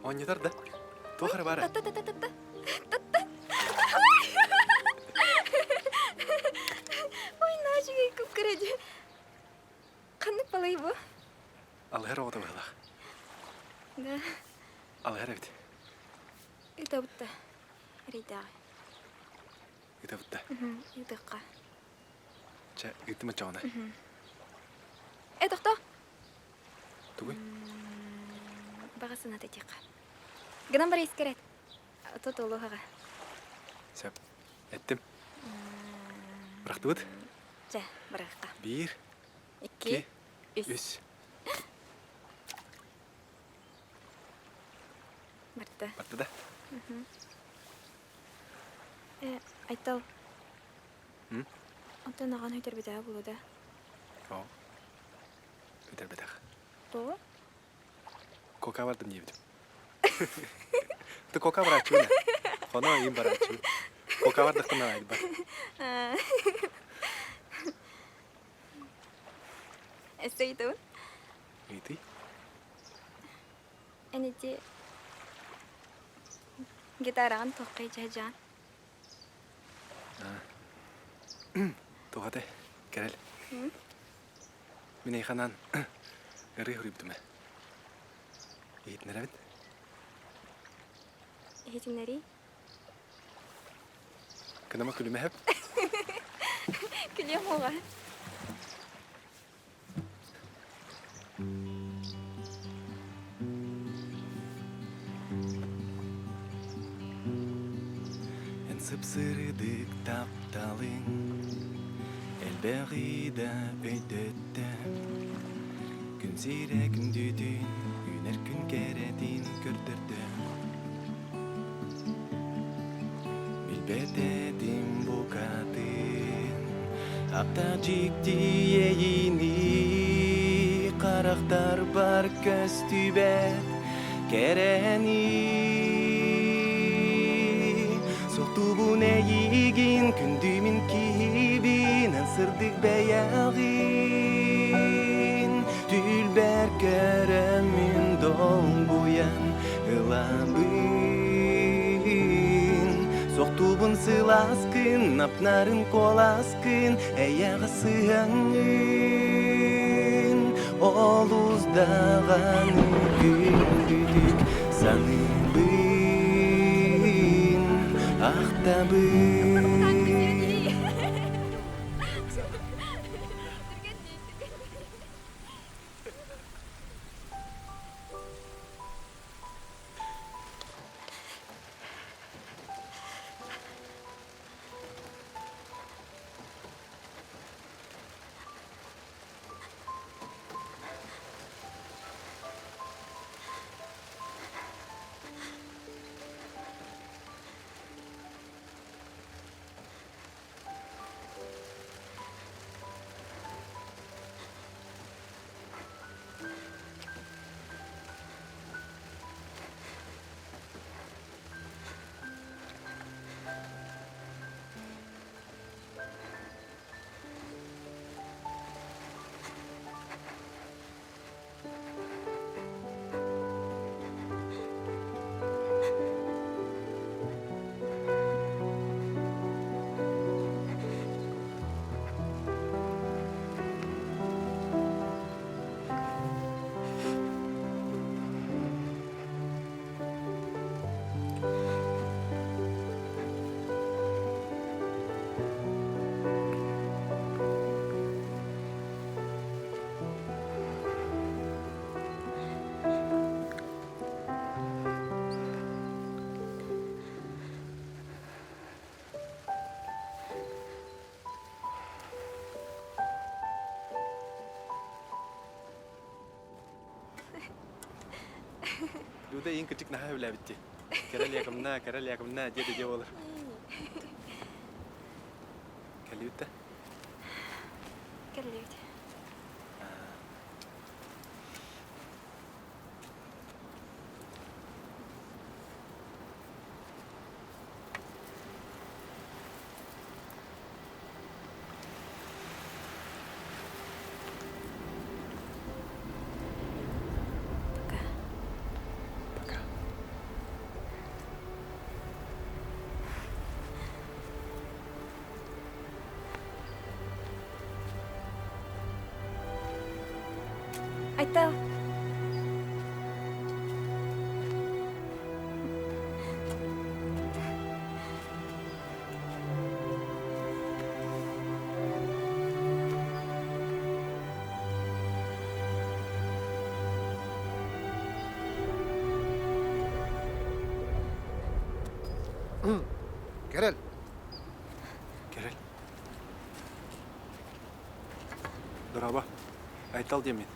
Оңнетар да. Тухар бара. Та-та-та-та-та. Ой, начигай күп кереди. Қанық балай бу? Алгар оғыта бағлақ. Да. Алгар әбіт. Ита бутта. Рейдағы. Ита бұтта. Идыққа. Ча, итімі чағына. Тоқта. Тугой? Бағасына тетеққа. Гынан бар ескерет. Тот олуғаға. Сөп, әттім. Бұрақты бұд? Жа, біраққа. 1, 2, 3. 3. Барта. Барды да. Айтал. М? Антон аған өйтер бітіға болу да. О. Өтер бетақ. Тоғы? Кока бардым не бітім. Ты кока бар ачуына. Хоно им бар ачу. Кока барды құна айды бар. Әсті еті өн? Үйті? Әнеде гитараған тоққай жа-жан. Тоғады, кәрәл. Мен айханан әрі хүрібдімі. Ейтін әрәбін? Ейтінлері? Кінама күліме әп? Күлем оға. Ән сып-сырыдық тапталың, әлбәғида өйдөтті. Күн сирә күн дүдін, үнер күн кәрәдін көрдірді. Bilbededin bu kadın, apta cikti yeyini, karakter var köstübet, kereni. Soktu bu neyigin, kündümün kibin, ensırdık beyagin. Tülber keremin dolguyan, ılabın. Soktubun sılaskın, napnarın kolaskın, eyağı sığanın. Oluzdağın gündüdük sanıbın, ahtabın. Luda en küçük naha öyle bitti. Kerel yakımna diye olur. Kalıyutta. Kalıyutta. Айтал. Kerel. Kerel. Дорога. Айтал деймін.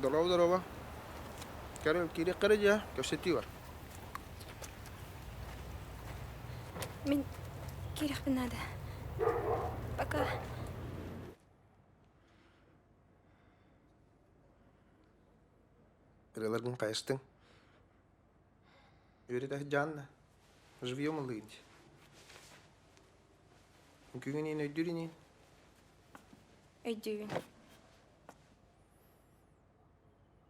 Дорова. Kerel kiri kerja, köseti var. Мен керекпін надо. Пока. Kerel'in kayıstın. Yürü de canlı. Живьем лынь. Күгінен өйдірінен. Өйдүйін.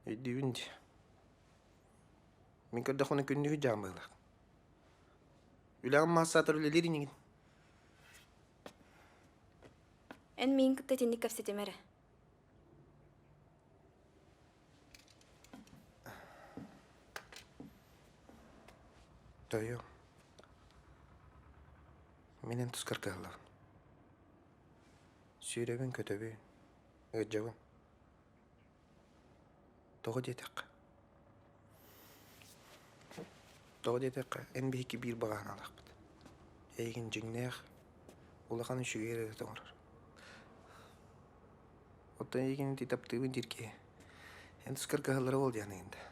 Өйдүйін де. Мен көрді қоны күнді жан бағылақ. Үләғым мақсатыр өлелерін еген. Эн мен күтті тендік көпсетемәрі. Тойо. Менен тұскар қағылағын. Сүйребін көтөбі, өджабын. Тоғы детек. Тоғы детек, ән бейкі бір баған алақ бұд. Әйгін жіңнеғ, олақанын шүгері тоңырыр. Оттан әйгін титаптығын дирке, ән тұскар қағылары ол дияныйынды.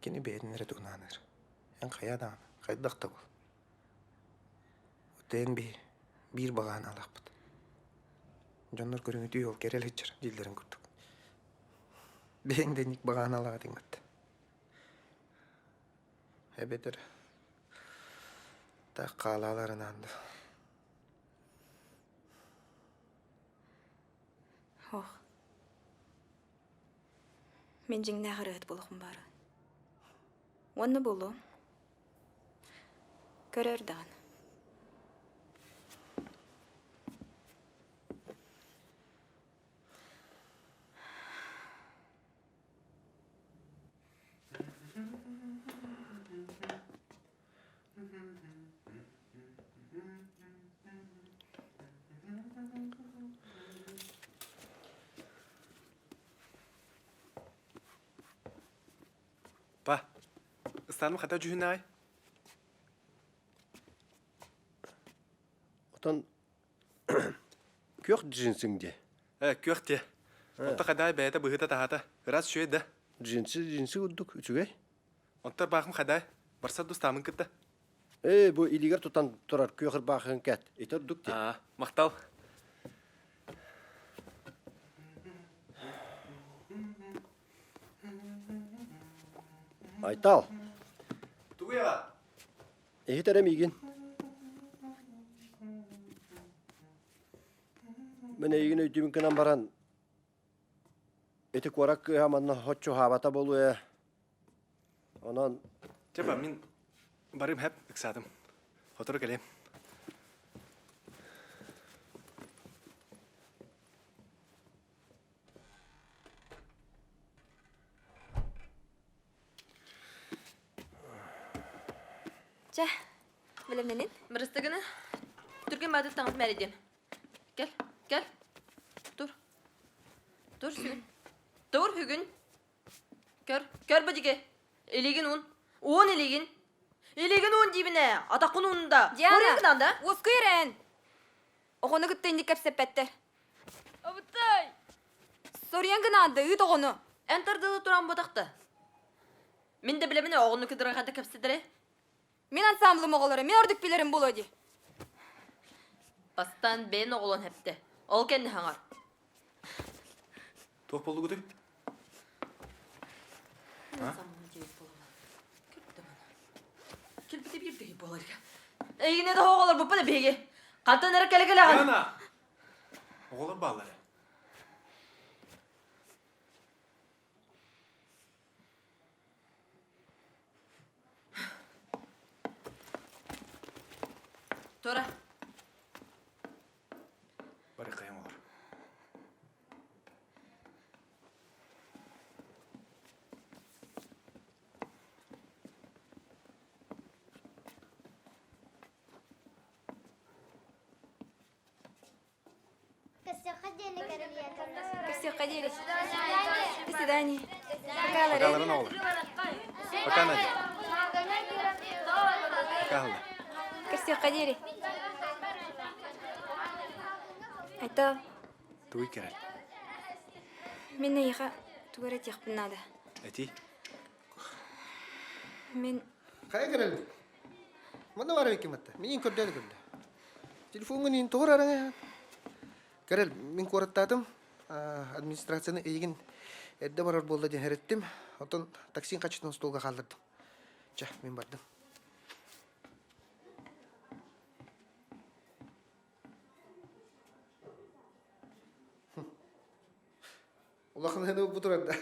Кені бәйдінері тұғынаныр. Ән қаядан, қайдақта бол. Оттан bir bağan alaq bud. Jonlar көріңі ol керел etçer, dillerin kurtuk. Beğen denik bağan alağa dingat. Hebedir. Ta qalaların andı. Ох. Мен жеңне қарыт болуқым бары. Оны болу. Көрер даған. Па, станым қата жүхін ағай? Отан көк джинсіңде. Көк те. Отта қадай бәйті бұғыта тағата. Үраз шөйді. Джинсы ұддық үчігей? Оттар бақым қадай. Барса дұстамын күтті. Бұл илигер тұтан тұрар көқір бақығын кәт. Етер ұддық де. Мақтал. Айтал. Туғыға. Ехетерем еген. Мен еген өйтімін кінан баран. Этик варак хаманна хотчу хабата болу е. Онан... Жаба, мен барым хәп ықсадым. Фотора кәлем. Жа, білімненен? Мырыстығыны түрген бады таңыз мәреден. Кел. Тұр сүгін. Тұр хүгін. Көр бәдіге. Елеген ұн. Он елеген. Елеген ұн дейбіне. Атақын ұнында. Диана, осқы ерен. Оғыны күттейінді кәпсеп бәттер. Абытай. Сориян гынанды, ұйт оғыны. Әнтардылы тұран бұдақты. Мен де білеміне оғыны күдірағады кәпседірі. Мен ансамблым оғылары, мен ордық білерім бұл өді. Бастан бәйін оғылын әпті. Ол кәнді хаңар. Тоқ болу күді? Келбіте бірдегі болар. Әйгіне де оғылар бұппы да бейге. Қантан әрі кәлі аған. Яна! Оғылар бағалары. Тора. Бары қайым олар. Кырсыйка дейли. До свидания. Пока, Лорен. Покаларын оğlu. Пока, Надя. Пока, Алла. Кырсыйка дейли. Айта, Туй керел. мен айыға тугара тияқпын нада. Әти, Мен Кай керел. Мана бар екен матта. Мен көрдәл көрдә. Телефонга нин тоғыр араңа. Керел, мен кораттадым. Администрацияны егин әдді барар болды ден хәреттім. Отон таксин қачытын столға қалдырдым. Жа, мен бардым. Улахын әне бұл тұрады.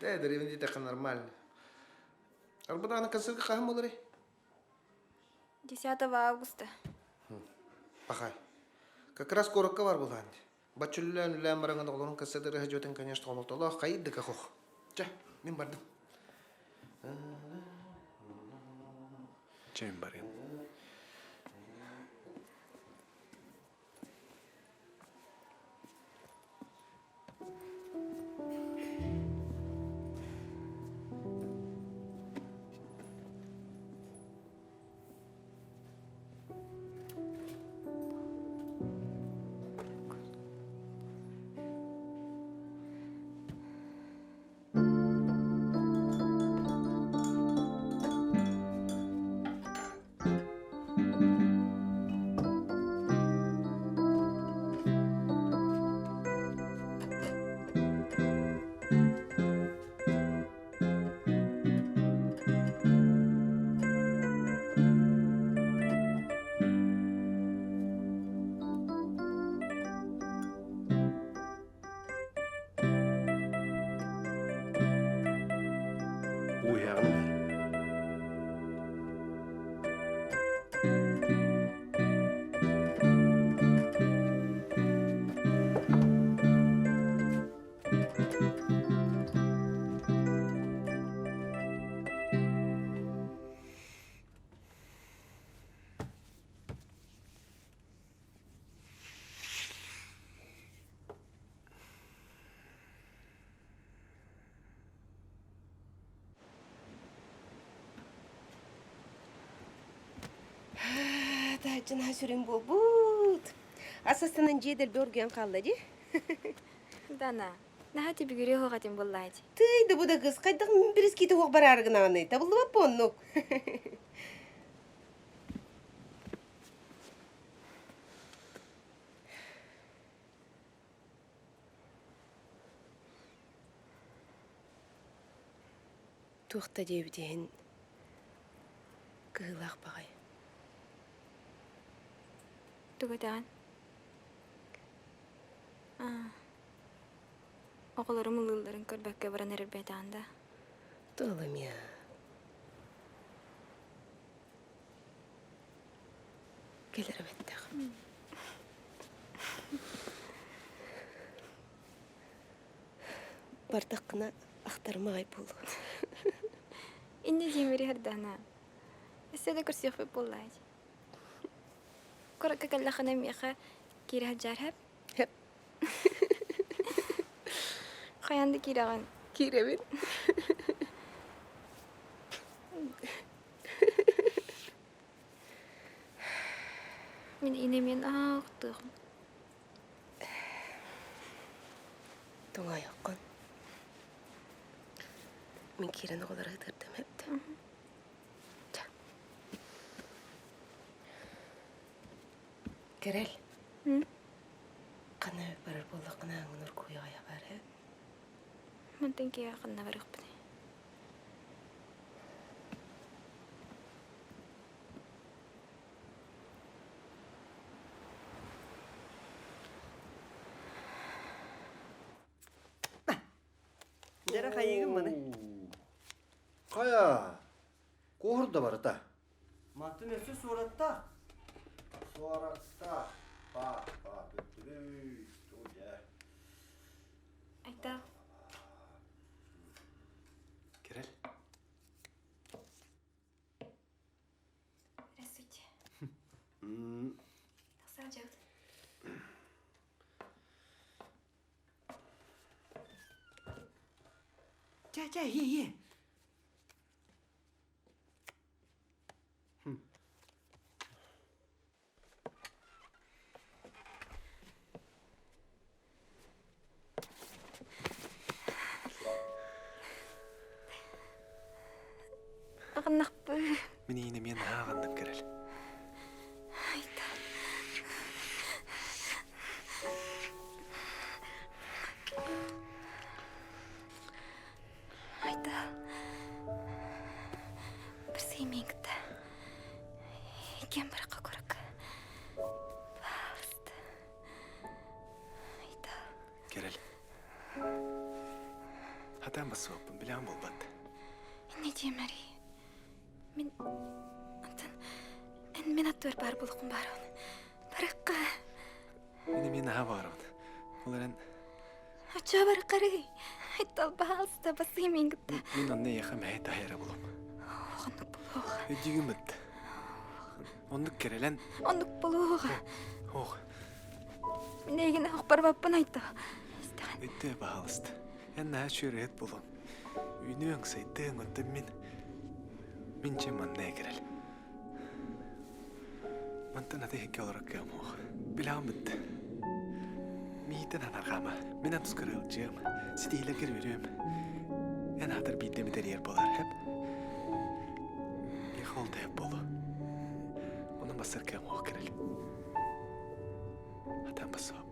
Да, дәревенде тақы нормально. Арбадан концертқа қағым болар? 10 августа. Пахай. Как раз коротко бар бұл әнде. Бачуллан үлән бараңын оғлының концерттері хәжөтен, конечно, қомылталы қайыдды қақоқ. Жа, мен бардым. Чем барин? Uyağın. Тачына сүрін болбут. Асастанын жедел бөрген қалды де. Дана, наға тебе гүре хоғатын боллайды. Тыйды бұда қыз, қайдағын біріз кейті оқ бар арғын аны. Табылды ба поннық. Туқта деуден қығылақ бағай. Тугатаған. Оғыларым ұлыларын көрбәкке баран әрірбәйтағанда. Толым я. Келерім әттіғ. Бардаққына ақтарма ғай болу. Инде демері әрдана. Әсәді көрсек біп боллайды. Коракка каллахана меха кире хаджар хәп. Хәп. Хаянды кираган. Кире бит. Мен инемен ақтығым. Тоңа яққан. Мен кирені қолар ғыдырдым әпті. Керел. Қана барар болды қана аңын ұркуя ғая бары. Мен тәнкеге қанна барық бұны. Нері қайығын мұны? Қая? Қоғырда бар та? Мантын өсі суратта. Суратта. Ба, бүттірүй. Айта. Керел. Здравствуйте. Тақсан жауд. Ча, ие. Ағыннақпы. Мен иіне мен ағандым керел. Айта. Айта. Бір сеймеңгітті. Екен біраққа көрік. Басты. Айта. Керел. Хатан басы оппын, білем болбанды. Не дейм әрі? Мен аттыр бар болуқым бар он. Барыққа. Мен аға барымын. Оларын... Ача барыққары. Айттал балысты басы емеңгітті. Мен онны яқа мәйт айыры болым. Оғындық болуға. Өдігім бітті. Ондық керелен... Ондық болуға. Оғы. Мен егіне оқпар баппын айтты. Өтті бағалысты. Ян наға шөрі әт болым. Үйні өңсайттың өтті мен... Мен чем маннай керел. Мантан аты хекке оларак кем оғы. Білағым бітті. Мейтін анарғама. Мен атыскыр ылчым. Сидейлі кер өрім. Ян атыр бейттемі дәрер болар хеп. Ехолды хеп болу. Оның басыр кем оғы керел. Атан басы оппын.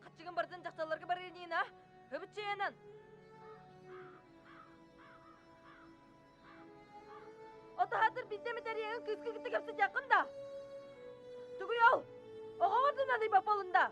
Қатшыгын бардын жақсаларға бар енейін, а? Өбітші енін. Оты хатыр бізде метерияғын күзгі кепсі жақында. Түгі ел, оға бардын адый бапалында.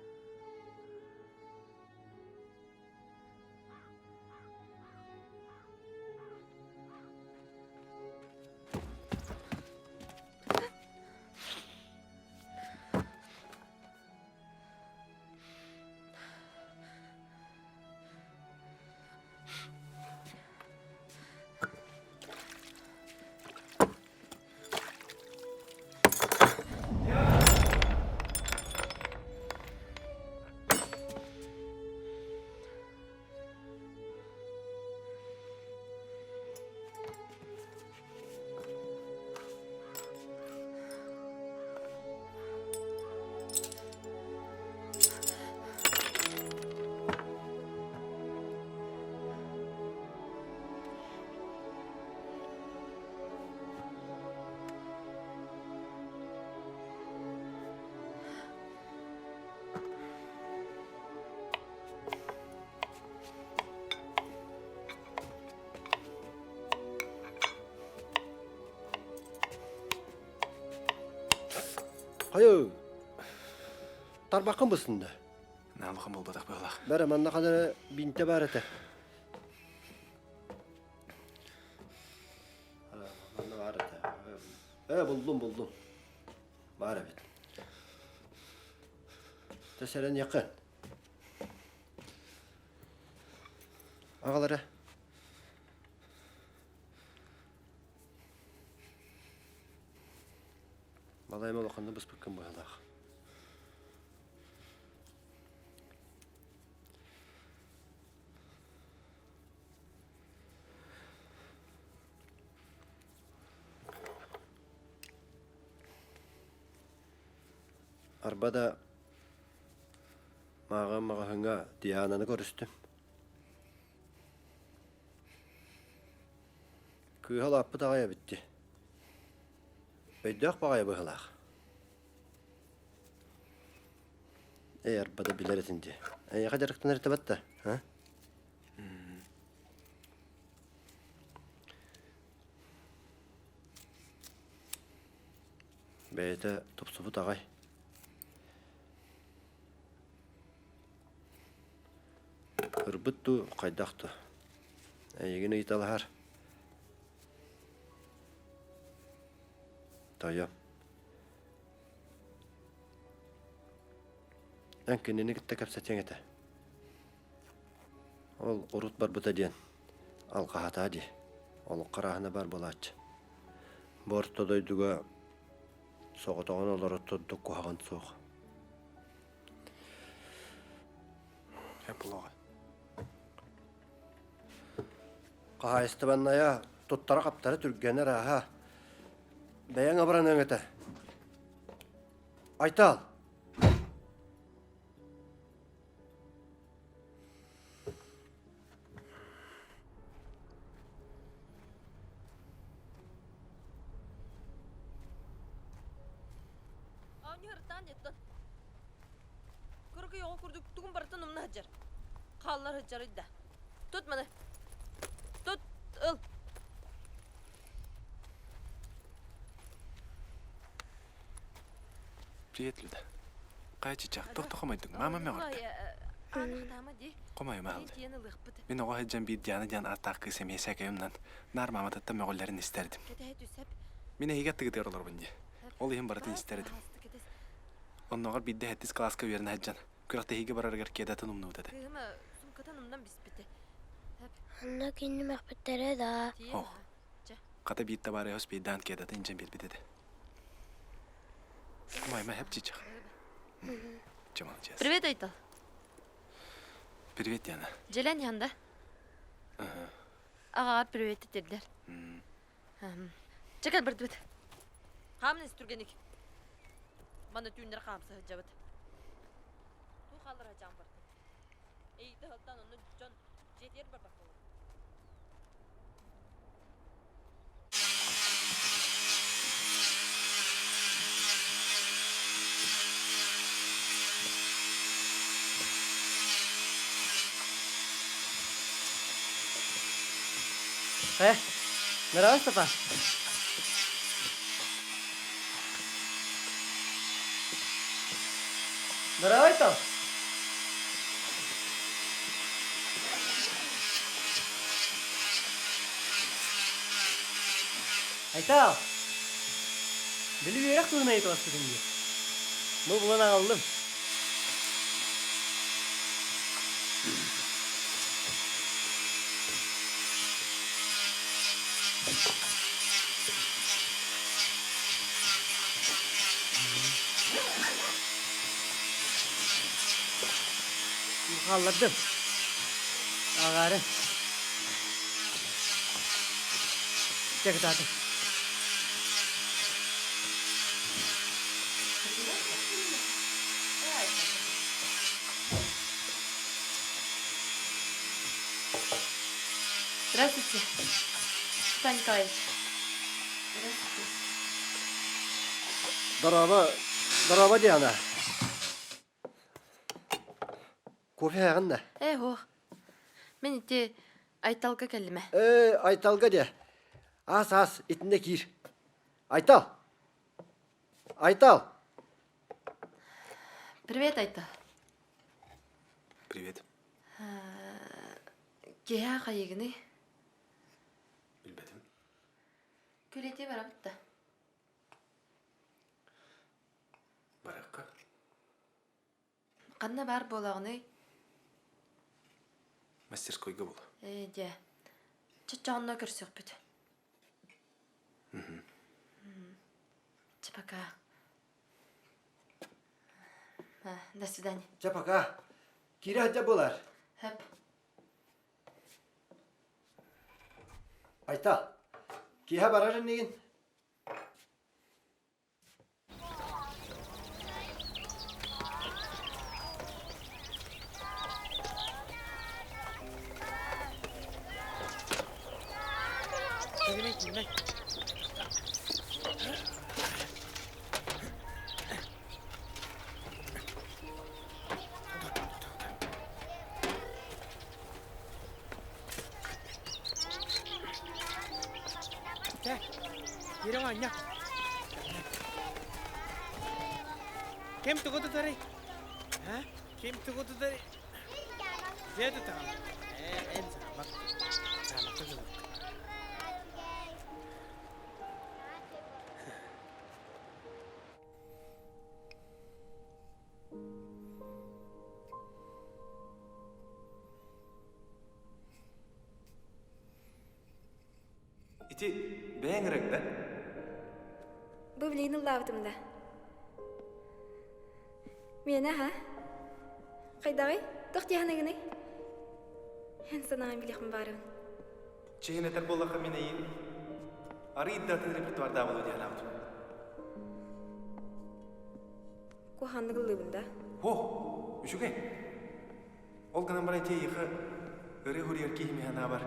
Hayır. Tarbakın mısın da? Nalıqım bolbadak bolaq. Bәрі манна қадары бинте бар әті. Манна бар әті. Buldum. Var evet. Teselen yakın. Ağalara. Balayım olaqanda biz bıkkın boyalaq. Arabada mağahınga Diyana'nı görüstüm. Kıyhal apı dağaya bitti. Öydük bağaya bıhılaq. Eğer bada bileretin diye. Yağa jarıqtan ertebat da, ha? Beyte topsubu dağay. Hırbıttu qaydaktı. Yegini italahar. Tayam. Әнкенені кітті кәпсәтен еті. Ол ұрут бар бұта ден. Ал қағата де. Ол қарағына бар болатшы. Борта дойдуға соғытағын олар ұттыдық қоғаған соқ. Әпіл оға. Қағайысты банная тұттара қаптары түргенер аға. Бәяң абыран өңеті. Айтал. Yoğun kurduk, tuğun barıtan umna hıcar. Kallar hıcar idda. Tut bana. Tut, ıl. Привет, Люда. Қай чичақ, тоқтамайдың, мама мен орды. Қомайым алды. Мен оға хыджан бейд жаны жан артақ кісем есәкайымнан нар мамататта мәғолларын істердім. Мен әйгетті кіде орылар бұнде. Ол ең баратын істердім. Оннағар бейдді әттіз класқа верін хыджан. Күрақта хеге барарғар кедатын умны ұтады. Анна кенні мәқбеттері да. Оқ. Қата бейдді бары өз бейддан кедатын инжен белбедеді. Қомайыма әп чичақ. Привет, Айтал. Привет, Яна. Желен янда. Ағағар привет етеділер. Чекал бірді біт. Қамын істіргенік. Мана түйіндер қамсы жабыт. Ту қалыр ажан барды. Эйді ғылдан оны жон жетер бір бақ болу. Здорово, Степан. Здорово, Айтал. Айтал. Біліп ерек туына етіп асты күнге. Бұл бұлана қалдым. Muhalladım. Ağarı. Çek tatlı. Здравствуйте, Степан Николаевич. Здорово, Диана. Кофе ағында? О, мен ите Айталға кәліме. Айталға де. Ас, итінде кир. Айтал. Айтал. Привет, Айтал. Привет. Кея қайығыны? Білбедім. Көлете бара бұтта. Бараққа. Қанна бар болағыны? Мастерскойға бол. Де. Чачағына көрсек бүт. Пока. До свидания. Пока. Кире хәтте болар. Həp. Айтал. Кире барарын неген? Kelime. Yere var ya. Kim tuğdu dari? Ha? Kim tuğdu dari? Zeydu tamam. En bak. Tamam kızım. İti beğenirek de. Bu bileğin ıllabıtımda. Mene ha? Kaydağı? Dokti hana gine? En sanayım bilekmi barım. Çeyin eter bollaka meneyin. Arı iddatın repertuarda bulu diyen avdu. Kuhanlık ıllabında. Ho, üşüge. Ol ganan bara ite yıkı. Irı huriyar ki himihana var.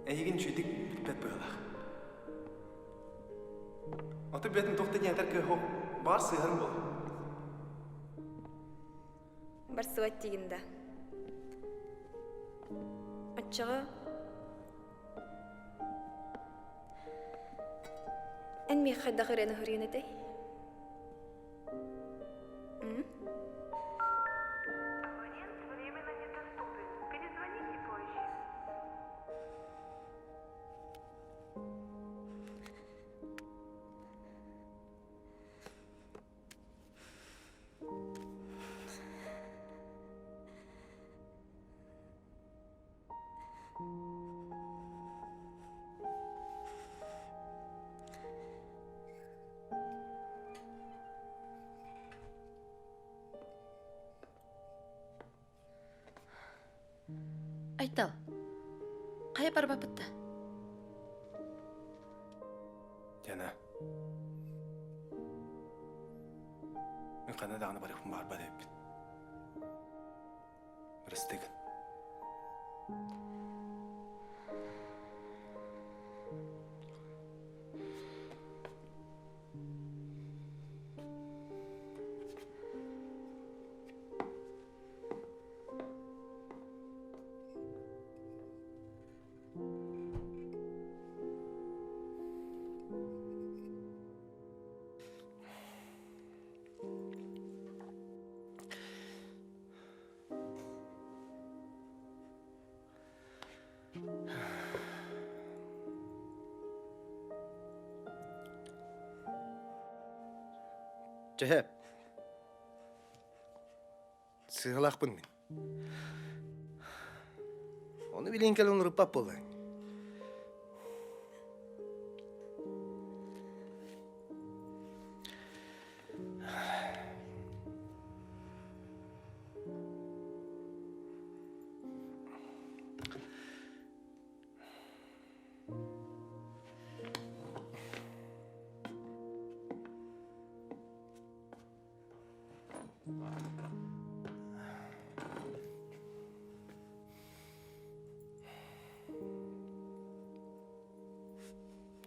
Egin çüydük bitbet boyalak. Otu betin tokta diyenler ki ho, bar sığarım bol. Bar sıvat diginde. Açığı. En mi xadda xırını hırıyını dey? Aytal. Kaya para bapatta? Jana. Men kana dağını barıqım barba deyip. Biristegen. Cehep. Sığalakpın men. Onu bilen kel onu rıpap bolan.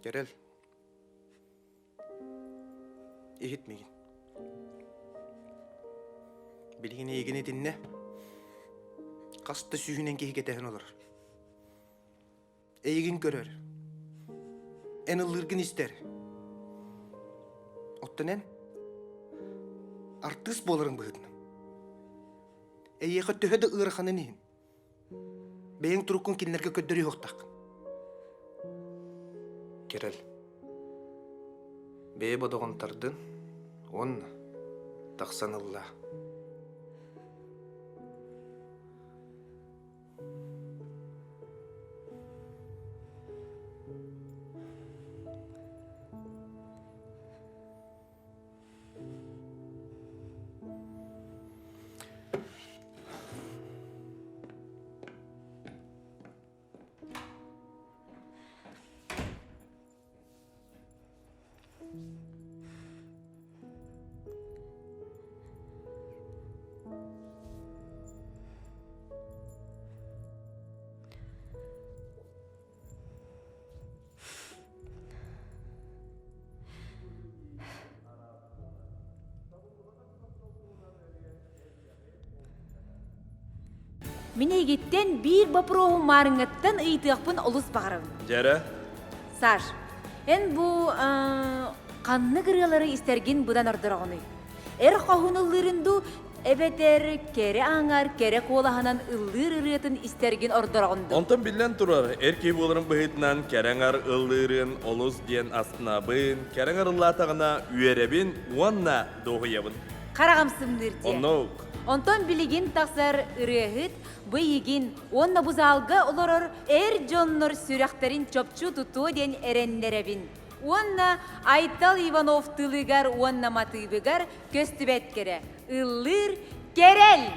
Gerel. İhitmegin. Bilgini egini dinle. Kastı sühünen kehi ketehen olur. Egin görür. En ıllırgın ister. Ottanen artist bolarың bıhıdın. Eyeka töhede ığırxanın ihin. Beyin turukun kinlerge köddürü yoktaq. Gerel. Beye bodoğun tardın, on taqsanıllah. Mine gitten bir baproğu marıngıttan ıytıqpın olus bağırın. Jere. Sar, en bu kanlı kırıları istergin budan ordurağını. Qohun ıllırındu ebeter kere ağar kere kolahanan ıllir ırıtın istergin ordurağındı. Ondan bilen turar. Erkeği boların bıhıtından kerenger ıllırın olus diyen asnabın, kerenger ıllatağına üyerebin, uanna doğuyabın. Karağımsımdır diye. Onok. Ondan biligin taksar ırıhıt, bu yigin, onna bu zalga oloror jonlar sürekterin çöpçü tutu den erenlerebin. Onna Aytal Ivanov tılıgar onna matıbıgar köstübet kere. Illir kerel.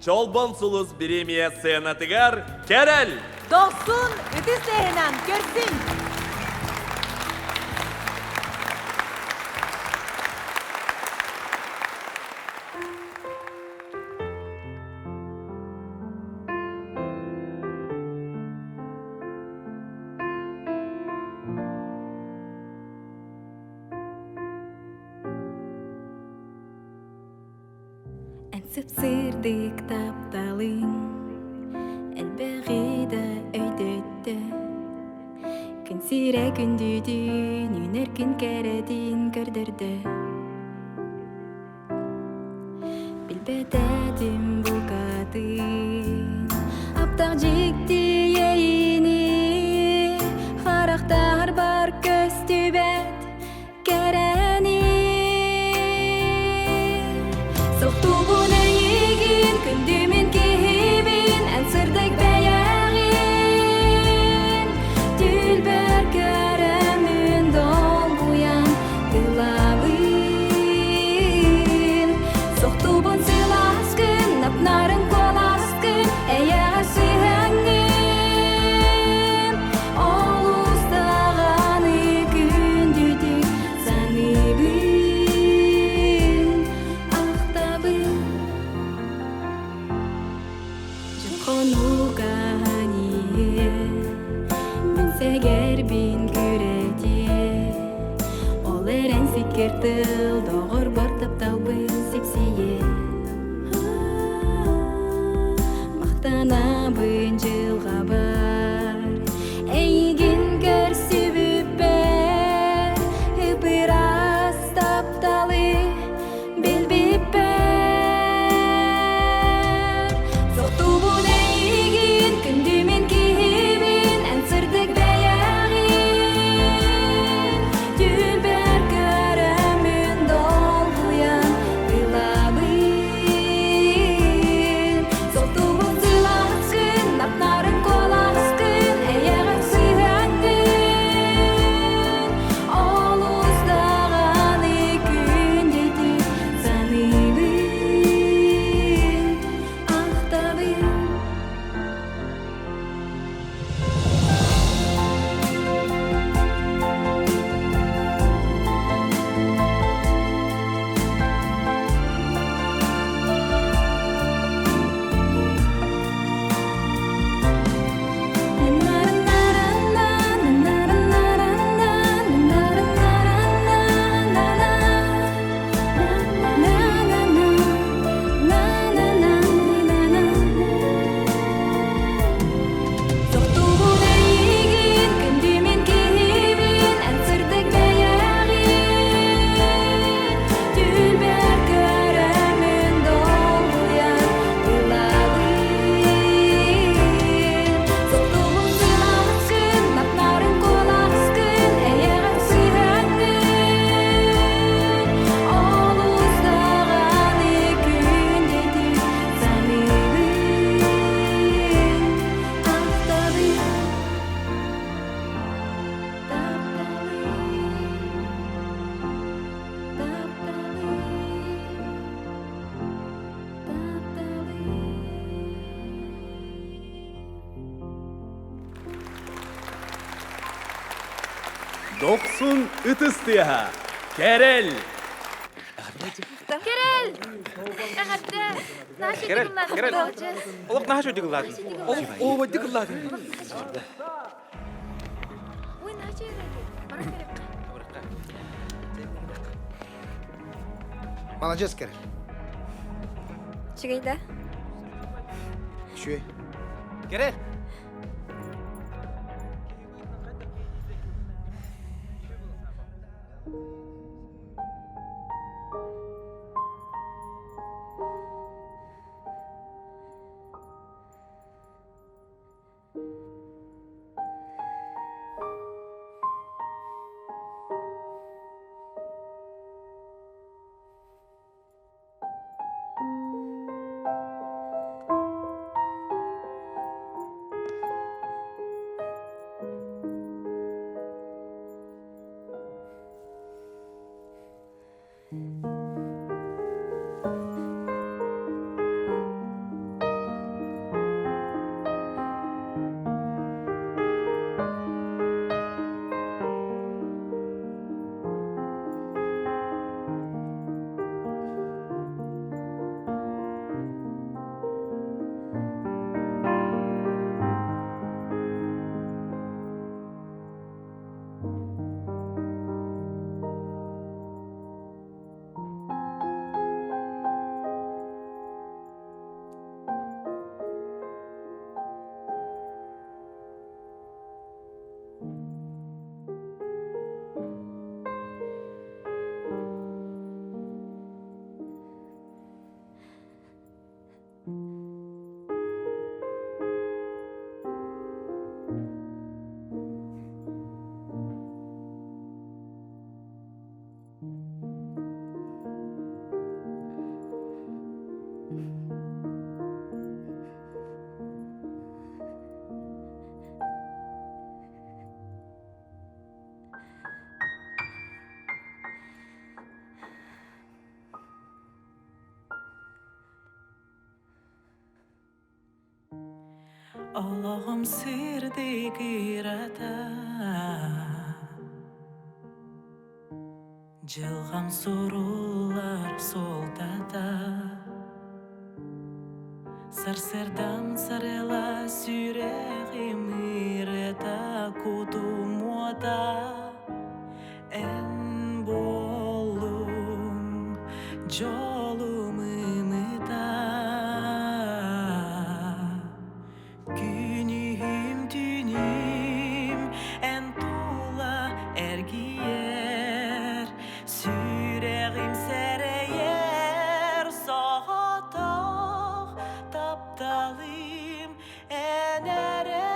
Çolbon sulus birimiye sığınatıgar, kerel. Doksun ötüs lehinen körsün. Sıpsırdık taptalın elbağıda öydöttü Gün sire gündüdün üner gün keredin kırdırdı Bilbededim bu kadın aptaq jikti yeyini Haraqtar bar köstübet kereni Soqtu bu neyigin kündümün kehibin Ensırdık beyagin Dülber göremin dolguyan Gılabın Soqtu bun silaskın Napnarın kolaskın Eyağa sühengin Olustağanı gündüdük Sanibin Ahtabın Jukonuga haniye Minseger bin kürediye Ol eren sikirtil Doğur bartap talbın sepsiye Maqtana bıncılға бар Эйгин көрсүбүппе Hypıras taptalı Bilbippe Soqtu bu neyigin Kündümün kihibin Ensırdık beyagin Dülber körömün dolguyan Gılabın Soqtu bu silaskın Napnarın kolaskın Eyağa sühengin Olustağanı gündüdü Sanibın Ahtabın Soqtu bu neyigin Kündümün kihibin Ensırdık beyagin Dülber körömün dolguyan Gılabın Soqtu bu silaskın Napnarın kolaskın Eyağa sühengin Olustağanı gündüdü Sanibın Ahtabın Doksun ıtıstiyaha, kerel. Kerel! Ahadda! Naşi dıgılladı dolacağız. Olak naha şu dıgılladın. Olak dıgılladın. Uy naşi yürüdü. Bana gerek. Молодец, Kerel. Çıgayda. Düşüy. Керер. Allah'ım sirdi girata Жылган сурулар солдата Сарсердам сарела сюрегим ирета кутумуата En bolum jolum ымыта Günüm tünüm en tula ergiyer Süreğim sereyer Sağatak taptalım enere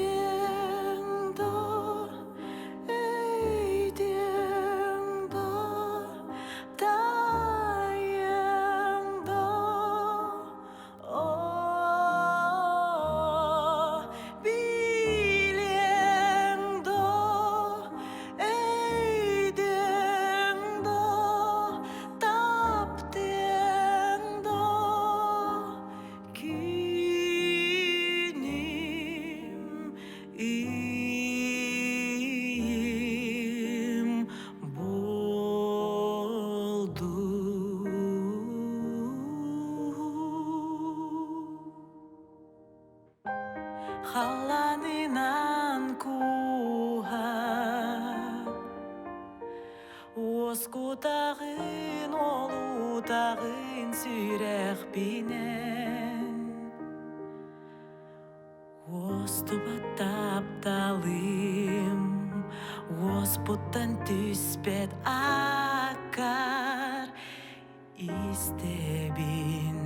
Bilyen da eydyen da Dayen da Bilyen da eydyen da Tapten da Günüm iyiyim boldu Halanınan kuha Oskutağın olutağın sürek binen Ostubat taptalım Osputtan tüspet akar İstebin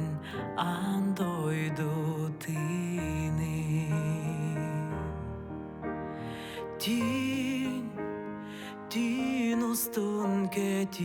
andoydu tinin Tün ustun kötü